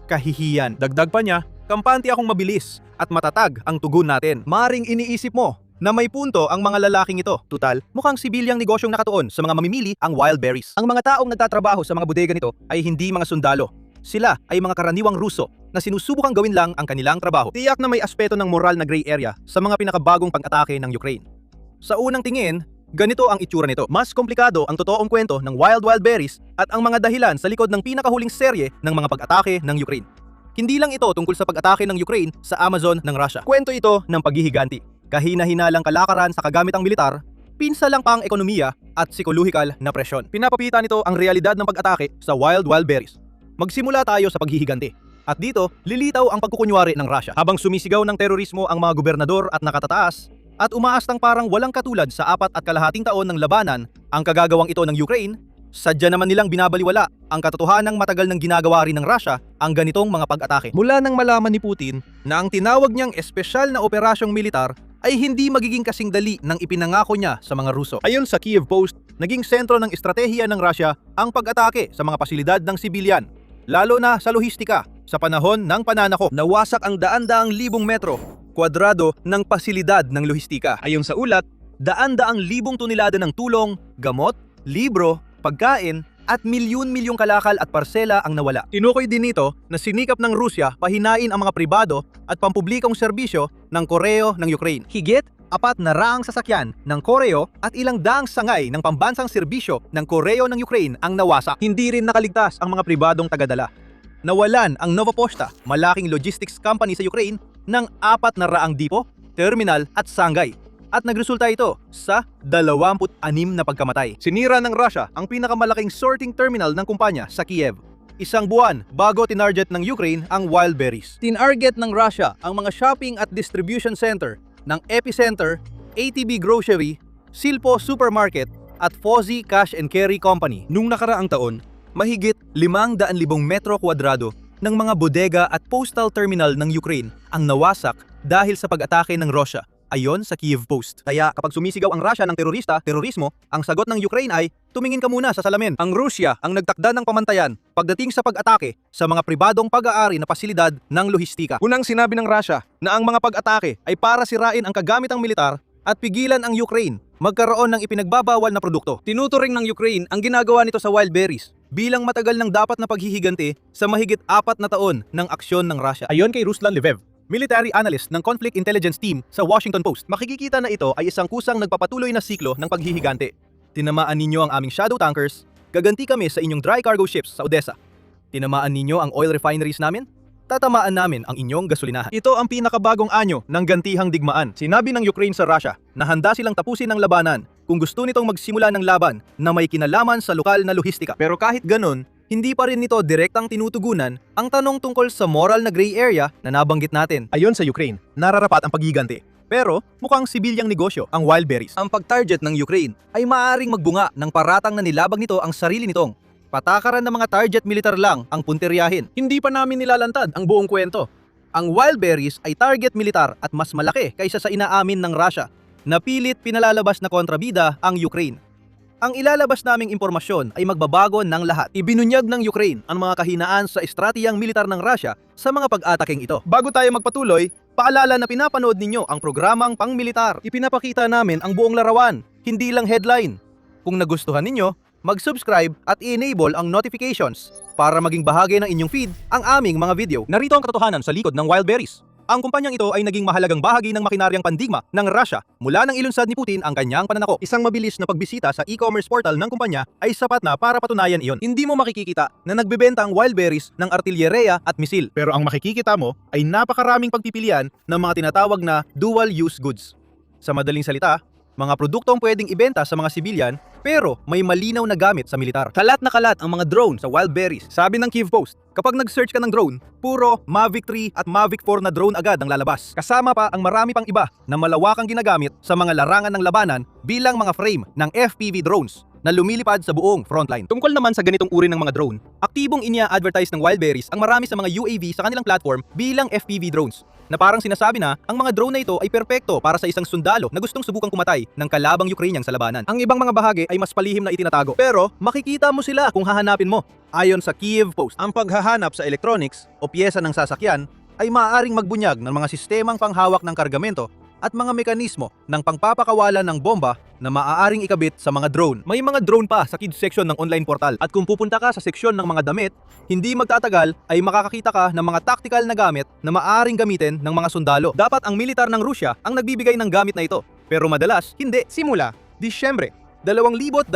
Kahihiyan. Dagdag pa niya, kampante akong mabilis at matatag ang tugon natin. Maring iniisip mo na may punto ang mga lalaking ito. Tutal, mukhang sibilyang negosyong nakatuon sa mga mamimili ang Wildberries. Ang mga taong nagtatrabaho sa mga bodega nito ay hindi mga sundalo. Sila ay mga karaniwang Ruso na sinusubukang gawin lang ang kanilang trabaho. Tiyak na may aspeto ng moral na gray area sa mga pinakabagong pag-atake ng Ukraine. Sa unang tingin, ganito ang itsura nito. Mas komplikado ang totoong kwento ng Wildberries at ang mga dahilan sa likod ng pinakahuling serye ng mga pag-atake ng Ukraine. Hindi lang ito tungkol sa pag-atake ng Ukraine sa Amazon ng Russia. Kwento ito ng paghihiganti, kahina-hinalang kalakaran sa kagamitang militar, pinsalang pang ekonomiya at psikolohikal na presyon. Pinapapita nito ang realidad ng pag-atake sa Wildberries. Magsimula tayo sa paghihiganti. At dito, lilitaw ang pagkukunwari ng Russia. Habang sumisigaw ng terorismo ang mga gobernador at nakatataas, at umaastang parang walang katulad sa 4.5 taon ng labanan ang kagagawang ito ng Ukraine, sadya naman nilang binabaliwala ang katotohanang matagal ng ginagawa rin ng Russia ang ganitong mga pag-atake. Mula nang malaman ni Putin na ang tinawag niyang espesyal na operasyong militar ay hindi magiging kasing dali ng ipinangako niya sa mga Ruso. Ayon sa Kiev Post, naging sentro ng estratehiya ng Russia ang pag-atake sa mga pasilidad ng sibilyan, lalo na sa lohistika. Sa panahon ng pananakop, nawasak ang daan-daang libong metro kwadrado ng pasilidad ng lohistika. Ayon sa ulat, daan-daang libong tonelada ng tulong, gamot, libro, pagkain, at milyon-milyong kalakal at parsela ang nawala. Tinukoy din nito na sinikap ng Rusya pahinain ang mga pribado at pampublikong serbisyo ng Koreo ng Ukraine. Higit 400 sasakyan ng Koreo at ilang daang sangay ng pambansang serbisyo ng Koreo ng Ukraine ang nawasak. Hindi rin nakaligtas ang mga pribadong tagadala. Nawalan ang Novoposhta, malaking logistics company sa Ukraine, ng 400 dipo, terminal at sangay. At nagresulta ito sa 26 na pagkamatay. Sinira ng Russia ang pinakamalaking sorting terminal ng kumpanya sa Kiev. Isang buwan bago tinarget ng Ukraine ang Wildberries. Tinarget ng Russia ang mga shopping at distribution center ng Epicenter, ATB Grocery, Silpo Supermarket at Fozzy Cash and Carry Company. Nung nakaraang taon, mahigit 500,000 metro kwadrado ng mga bodega at postal terminal ng Ukraine ang nawasak dahil sa pag-atake ng Russia, ayon sa Kiev Post. Kaya kapag sumisigaw ang Russia ng terorismo, ang sagot ng Ukraine ay tumingin ka muna sa salamin. Ang Rusya ang nagtakda ng pamantayan pagdating sa pag-atake sa mga pribadong pag-aari na pasilidad ng lohistika. Unang sinabi ng Russia na ang mga pag-atake ay para sirain ang kagamitang militar at pigilan ang Ukraine magkaroon ng ipinagbabawal na produkto. Tinuturing ng Ukraine ang ginagawa nito sa Wildberries bilang matagal ng dapat na paghihiganti sa mahigit 4 na taon ng aksyon ng Russia. Ayon kay Ruslan Levev, military analyst ng Conflict Intelligence Team sa Washington Post, makikikita na ito ay isang kusang nagpapatuloy na siklo ng paghihiganti. Tinamaan ninyo ang aming shadow tankers, gaganti kami sa inyong dry cargo ships sa Odessa. Tinamaan ninyo ang oil refineries namin, tatamaan namin ang inyong gasolinahan. Ito ang pinakabagong anyo ng gantihang digmaan. Sinabi ng Ukraine sa Russia na handa silang tapusin ang labanan kung gusto nitong magsimula ng laban na may kinalaman sa lokal na lohistika. Pero kahit ganun, hindi pa rin nito direktang tinutugunan ang tanong tungkol sa moral na gray area na nabanggit natin. Ayon sa Ukraine, nararapat ang paghiganti. Pero mukhang sibilyang negosyo ang Wildberries. Ang pag-target ng Ukraine ay maaaring magbunga ng paratang na nilabag nito ang sarili nitong patakaran ng mga target militar lang ang punteryahin. Hindi pa namin nilalantad ang buong kwento. Ang Wildberries ay target militar at mas malaki kaysa sa inaamin ng Russia na pilit pinalalabas na kontrabida ang Ukraine. Ang ilalabas naming impormasyon ay magbabago ng lahat. Ibinunyag ng Ukraine ang mga kahinaan sa estratehiyang militar ng Russia sa mga pag-ataking ito. Bago tayo magpatuloy, paalala na pinapanood ninyo ang programang pang-militar. Ipinapakita namin ang buong larawan, hindi lang headline. Kung nagustuhan ninyo, mag-subscribe at i-enable ang notifications para maging bahagi ng inyong feed ang aming mga video. Narito ang katotohanan sa likod ng Wildberries. Ang kumpanyang ito ay naging mahalagang bahagi ng makinaryang pandigma ng Russia mula nang ilunsad ni Putin ang kanyang pananako. Isang mabilis na pagbisita sa e-commerce portal ng kumpanya ay sapat na para patunayan iyon. Hindi mo makikita na nagbebenta ang wild berries ng artilyereya at misil. Pero ang makikikita mo ay napakaraming pagpipilian ng mga tinatawag na dual-use goods. Sa madaling salita, mga produktong pwedeng ibenta sa mga sibilyan pero may malinaw na gamit sa militar. Kalat na kalat ang mga drone sa wild berries. Sabi ng Kyiv Post, kapag nag-search ka ng drone, puro Mavic 3 at Mavic 4 na drone agad ang lalabas. Kasama pa ang marami pang iba na malawakang ginagamit sa mga larangan ng labanan bilang mga frame ng FPV drones na lumilipad sa buong frontline. Tungkol naman sa ganitong uri ng mga drone, aktibong inia-advertise ng wild berries ang marami sa mga UAV sa kanilang platform bilang FPV drones, na parang sinasabi na ang mga drone na ito ay perpekto para sa isang sundalo na gustong subukang kumatay ng kalabang Ukrainian sa labanan. Ang ibang mga bahagi ay mas palihim na itinatago, pero makikita mo sila kung hahanapin mo. Ayon sa Kyiv Post, Ang paghahanap sa electronics o piyesa ng sasakyan ay maaaring magbunyag ng mga sistemang panghawak ng kargamento at mga mekanismo ng pangpapakawalan ng bomba na maaaring ikabit sa mga drone. may mga drone pa sa kids section ng online portal. At kung pupunta ka sa seksyon ng mga damit, hindi magtatagal ay makakakita ka ng mga tactical na gamit na maaaring gamitin ng mga sundalo. Dapat ang militar ng Rusya ang nagbibigay ng gamit na ito, pero madalas hindi. Simula Disyembre 2022,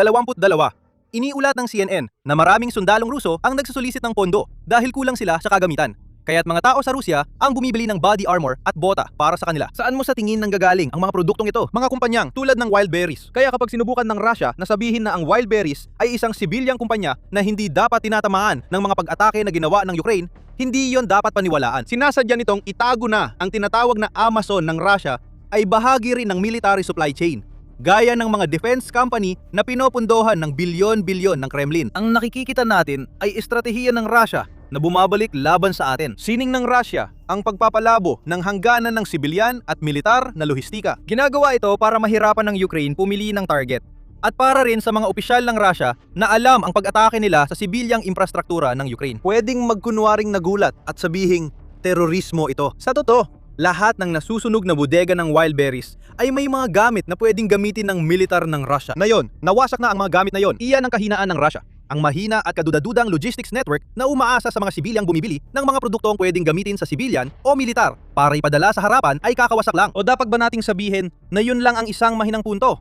iniulat ng CNN na maraming sundalong Ruso ang nagsusulisit ng pondo dahil kulang sila sa kagamitan. Kaya't mga tao sa Rusya ang bumibili ng body armor at bota para sa kanila. Saan mo sa tingin nanggagaling ang mga produktong ito? Mga kumpanyang tulad ng wild berries. Kaya kapag sinubukan ng Russia na sabihin na ang wild berries ay isang sibilyang kumpanya na hindi dapat tinatamaan ng mga pag-atake na ginawa ng Ukraine, hindi yon dapat paniwalaan. Sinasadya nitong itago na ang tinatawag na Amazon ng Russia ay bahagi rin ng military supply chain, gaya ng mga defense company na pinopundohan ng bilyon-bilyon ng Kremlin. Ang nakikita natin ay estratehiya ng Russia na bumabalik laban sa atin. Sining ng Russia ang pagpapalabo ng hangganan ng sibilyan at militar na lohistika. Ginagawa ito para mahirapan ng Ukraine pumili ng target, at para rin sa mga opisyal ng Russia na alam ang pag-atake nila sa sibilyang infrastruktura ng Ukraine. Pwedeng magkunwaring nagulat at sabihing terorismo ito. Sa totoo, lahat ng nasusunog na bodega ng wild berries ay may mga gamit na pwedeng gamitin ng militar ng Russia. Ngayon, nawasak na ang mga gamit na yon. Iyan ang kahinaan ng Russia. Ang mahina at kadudadudang logistics network na umaasa sa mga sibilyang bumibili ng mga produktong pwedeng gamitin sa sibilyan o militar para ipadala sa harapan ay kakawasak lang. O dapat ba nating sabihin na yun lang ang isang mahinang punto?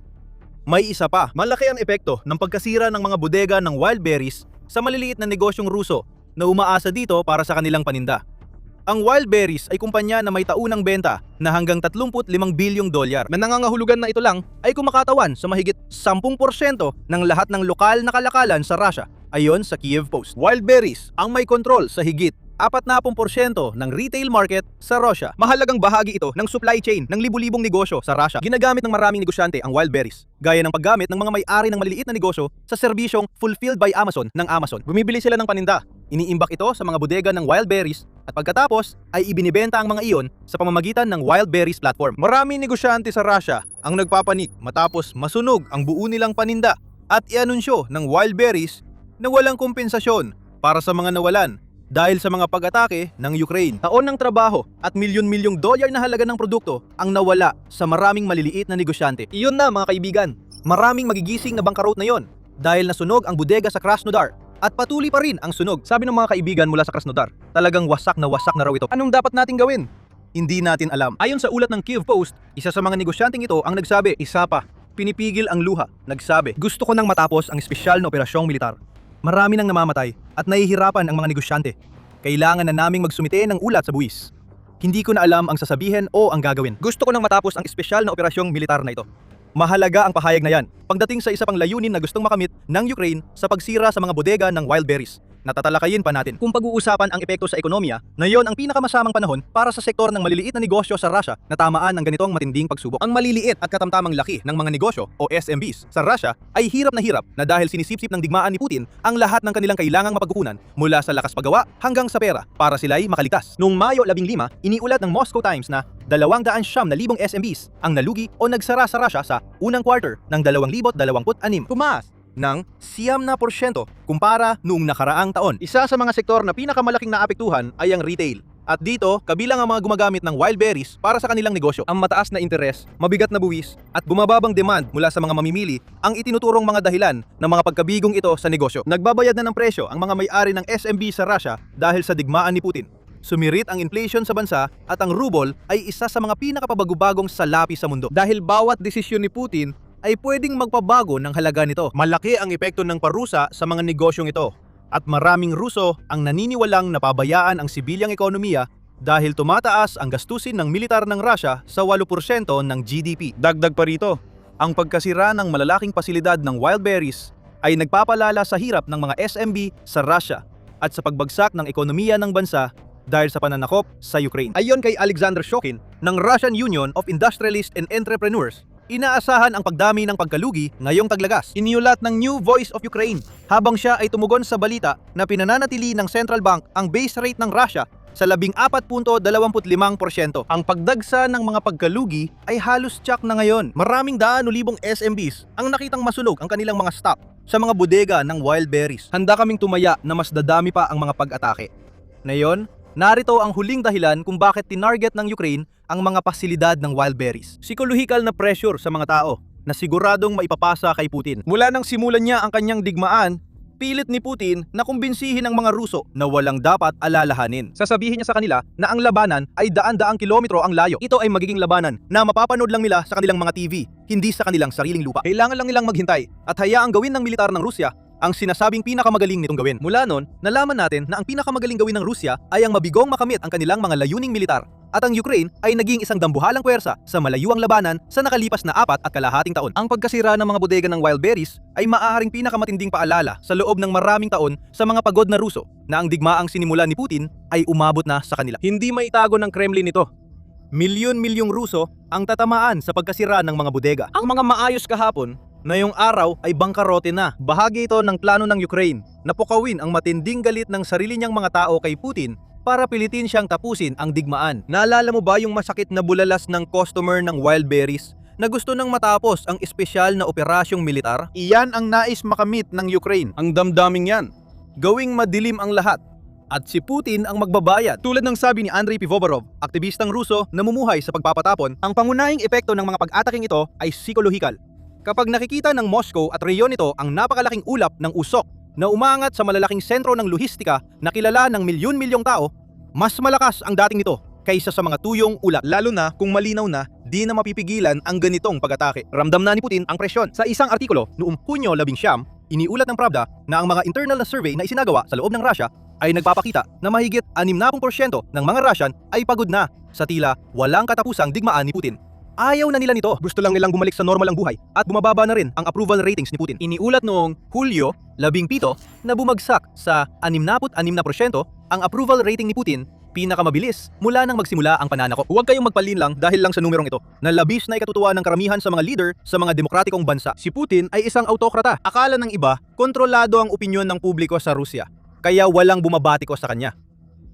May isa pa, malaki ang epekto ng pagkasira ng mga bodega ng wild berries sa maliliit na negosyong Ruso na umaasa dito para sa kanilang paninda. Ang wild berries ay kumpanya na may taunang benta na hanggang 35 bilyong dolyar, na nangangahulugan na ito lang ay kumakatawan sa mahigit 10% ng lahat ng lokal na kalakalan sa Russia, ayon sa Kyiv Post. Wild berries ang may kontrol sa higit 40% ng retail market sa Russia. Mahalagang bahagi ito ng supply chain ng libu-libong negosyo sa Russia. Ginagamit ng maraming negosyante ang wild berries, gaya ng paggamit ng mga may-ari ng maliliit na negosyo sa serbisyong Fulfilled by Amazon ng Amazon. Bumibili sila ng paninda, iniimbak ito sa mga bodega ng wild berries, at pagkatapos ay ibinibenta ang mga iyon sa pamamagitan ng wild berries platform. Maraming negosyante sa Russia ang nagpapanik matapos masunog ang buo nilang paninda at ianunsyo ng wild berries na walang kompensasyon para sa mga nawalan dahil sa mga pag-atake ng Ukraine. Taon ng trabaho at milyon-milyong dolyar na halaga ng produkto ang nawala sa maraming maliliit na negosyante. Iyon na mga kaibigan, maraming magigising na bangkarot na yon dahil nasunog ang bodega sa Krasnodar. At patuloy pa rin ang sunog. Sabi ng mga kaibigan mula sa Krasnodar, talagang wasak na raw ito. Anong dapat nating gawin? Hindi natin alam. Ayon sa ulat ng Kyiv Post, isa sa mga negosyanteng ito ang nagsabi, isa pa, pinipigil ang luha. Nagsabi, gusto ko nang matapos ang espesyal na operasyong militar. Marami nang namamatay at nahihirapan ang mga negosyante. Kailangan na naming magsumite ng ulat sa buwis. Hindi ko na alam ang sasabihin o ang gagawin. Gusto ko nang matapos ang espesyal na operasyong militar na ito. Mahalaga ang pahayag na yan pagdating sa isa pang layunin na gustong makamit ng Ukraine sa pagsira sa mga bodega ng wild berries. Natatalakayin pa natin kung pag-uusapan ang epekto sa ekonomiya na yon ang pinakamasamang panahon para sa sektor ng maliliit na negosyo sa Russia na tamaan ng ganitong matinding pagsubok. Ang maliliit at katamtamang laki ng mga negosyo o SMBs sa Russia ay hirap na dahil sinisipsip ng digmaan ni Putin ang lahat ng kanilang kailangang mapagkukunan mula sa lakas paggawa hanggang sa pera para sila'y makaligtas. Noong Mayo 15, iniulat ng Moscow Times na 209,000 SMBs ang nalugi o nagsara sa Russia sa unang quarter ng 2026. Tumaas ng 9% kumpara noong nakaraang taon. Isa sa mga sektor na pinakamalaking naapektuhan ay ang retail. At dito, kabilang ang mga gumagamit ng wild berries para sa kanilang negosyo. Ang mataas na interes, mabigat na buwis, at bumababang demand mula sa mga mamimili ang itinuturong mga dahilan ng mga pagkabigong ito sa negosyo. Nagbabayad na ng presyo ang mga may-ari ng SMB sa Russia dahil sa digmaan ni Putin. Sumirit ang inflation sa bansa at ang ruble ay isa sa mga pinakapabagubagong salapi sa mundo. Dahil bawat desisyon ni Putin Ay pwedeng magpabago ng halaga nito. Malaki ang epekto ng parusa sa mga negosyong ito. At maraming Ruso ang naniniwalang napabayaan ang sibilyang ekonomiya dahil tumataas ang gastusin ng militar ng Russia sa 8% ng GDP. Dagdag pa rito, ang pagkasira ng malalaking pasilidad ng Wildberries ay nagpapalala sa hirap ng mga SMB sa Russia at sa pagbagsak ng ekonomiya ng bansa dahil sa pananakop sa Ukraine. Ayon kay Alexander Shokin ng Russian Union of Industrialists and Entrepreneurs, inaasahan ang pagdami ng pagkalugi ngayong taglagas. Iniulat ng New Voice of Ukraine habang siya ay tumugon sa balita na pinananatili ng Central Bank ang base rate ng Russia sa 14.25%. Ang pagdagsa ng mga pagkalugi ay halos tiyak na ngayon. Maraming daan-libong SMBs ang nakitang masunog ang kanilang mga stock sa mga bodega ng Wildberries. Handa kaming tumaya na mas dadami pa ang mga pag-atake. Ngayon, narito ang huling dahilan kung bakit tinarget ng Ukraine ang mga pasilidad ng Wildberries. Psikolohikal na pressure sa mga tao na siguradong maipapasa kay Putin. Mula nang simulan niya ang kanyang digmaan, pilit ni Putin na kumbinsihin ang mga Ruso na walang dapat alalahanin. Sasabihin niya sa kanila na ang labanan ay daan-daang kilometro ang layo. Ito ay magiging labanan na mapapanood lang nila sa kanilang mga TV, hindi sa kanilang sariling lupa. Kailangan lang nilang maghintay at hayaang gawin ng militar ng Rusya ang sinasabing pinakamagaling nitong gawin. Mula noon, nalaman natin na ang pinakamagaling gawin ng Rusya ay ang mabigong makamit ang kanilang mga layuning militar. At ang Ukraine ay naging isang dambuhalang puwersa sa malayuang labanan sa nakalipas na 4.5 taon. Ang pagkasira ng mga bodega ng Wildberries ay maaaring pinakamatinding paalala sa loob ng maraming taon sa mga pagod na Ruso na ang digmaang sinimulan ni Putin ay umabot na sa kanila. Hindi maitago ng Kremlin ito. Milyon-milyong Ruso ang tatamaan sa pagkasira ng mga bodega. Ang mga maayos kahapon na yung araw ay bangkarote na. Bahagi ito ng plano ng Ukraine na pukawin ang matinding galit ng sarili niyang mga tao kay Putin para pilitin siyang tapusin ang digmaan. Naalala mo ba yung masakit na bulalas ng customer ng Wildberries na gusto nang matapos ang espesyal na operasyong militar? Iyan ang nais makamit ng Ukraine. Ang damdaming yan. Gawing madilim ang lahat. At si Putin ang magbabayad. Tulad ng sabi ni Andrei Pivovarov, aktivistang Ruso na namumuhay sa pagpapatapon, ang pangunahing epekto ng mga pag-ataking ito ay psikolohikal. Kapag nakikita ng Moscow at reyon nito ang napakalaking ulap ng usok na umangat sa malalaking sentro ng lohistika na kilala ng milyon-milyong tao, mas malakas ang dating nito kaysa sa mga tuyong ulap. Lalo na kung malinaw na di na mapipigilan ang ganitong pag-atake. Ramdam na ni Putin ang presyon. Sa isang artikulo noong Hunyo 19, iniulat ng Pravda na ang mga internal na survey na isinagawa sa loob ng Russia ay nagpapakita na mahigit 60% ng mga Russian ay pagod na sa tila walang katapusang digmaan ni Putin. Ayaw na nila nito. Gusto lang nilang bumalik sa normal ang buhay at bumababa na rin ang approval ratings ni Putin. Iniulat noong Hulyo 17 na bumagsak sa 66% ang approval rating ni Putin, pinakamabilis mula nang magsimula ang pananakop. Huwag kayong magpalinlang dahil lang sa numerong ito na labis na ikatutuwa ng karamihan sa mga leader sa mga demokratikong bansa. Si Putin ay isang autokrata. Akala ng iba, kontrolado ang opinyon ng publiko sa Rusya, kaya walang bumabatiko sa kanya.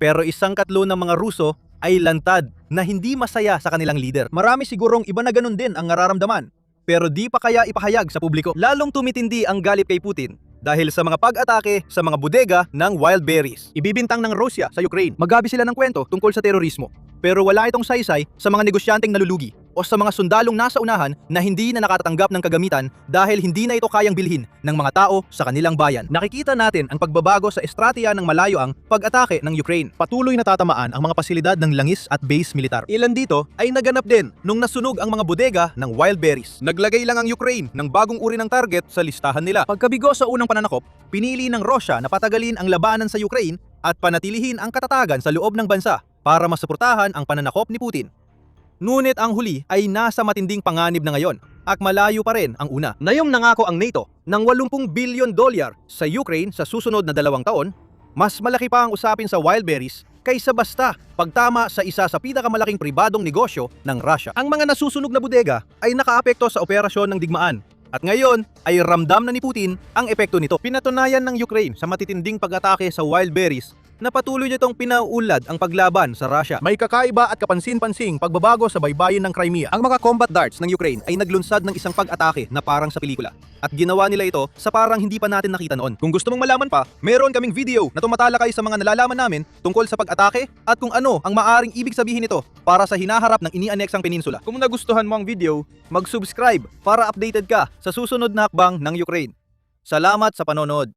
Pero isang katlo ng mga Ruso ay lantad na hindi masaya sa kanilang leader. Marami sigurong iba na ganun din ang nararamdaman, pero di pa kaya ipahayag sa publiko. Lalong tumitindi ang galit kay Putin dahil sa mga pag-atake sa mga bodega ng Wildberries. Ibibintang ng Rusya sa Ukraine. Maggabi sila ng kwento tungkol sa terorismo, pero wala itong saysay sa mga negosyanteng nalulugi o sa mga sundalong nasa unahan na hindi na nakatatanggap ng kagamitan dahil hindi na ito kayang bilhin ng mga tao sa kanilang bayan. Nakikita natin ang pagbabago sa estratehiya ng malayoang pag-atake ng Ukraine. Patuloy na tatamaan ang mga pasilidad ng langis at base militar. Ilan dito ay naganap din nung nasunog ang mga bodega ng Wildberries. Naglagay lang ang Ukraine ng bagong uri ng target sa listahan nila. Pagkabigo sa unang pananakop, pinili ng Russia na patagalin ang labanan sa Ukraine at panatilihin ang katatagan sa loob ng bansa para masuportahan ang pananakop ni Putin. Ngunit ang huli ay nasa matinding panganib na ngayon at malayo pa rin ang una. Ngayong nangako ang NATO ng $80 billion sa Ukraine sa susunod na 2 taon, mas malaki pa ang usapin sa Wildberries kaysa basta pagtama sa isa sa pinakamalaking pribadong negosyo ng Russia. Ang mga nasusunog na bodega ay nakaapekto sa operasyon ng digmaan. At ngayon ay ramdam na ni Putin ang epekto nito. Pinatunayan ng Ukraine sa matitinding pag-atake sa Wildberries na patuloy nitong pinauulad ang paglaban sa Russia. May kakaiba at kapansin-pansing pagbabago sa baybayin ng Crimea. Ang mga combat darts ng Ukraine ay naglunsad ng isang pag-atake na parang sa pelikula. At ginawa nila ito sa parang hindi pa natin nakita noon. Kung gusto mong malaman pa, meron kaming video na tumatalakay sa mga nalalaman namin tungkol sa pag-atake at kung ano ang maaring ibig sabihin nito para sa hinaharap ng inianeksang peninsula. Kung nagustuhan mo ang video, mag-subscribe para updated ka sa susunod na hakbang ng Ukraine. Salamat sa panonood.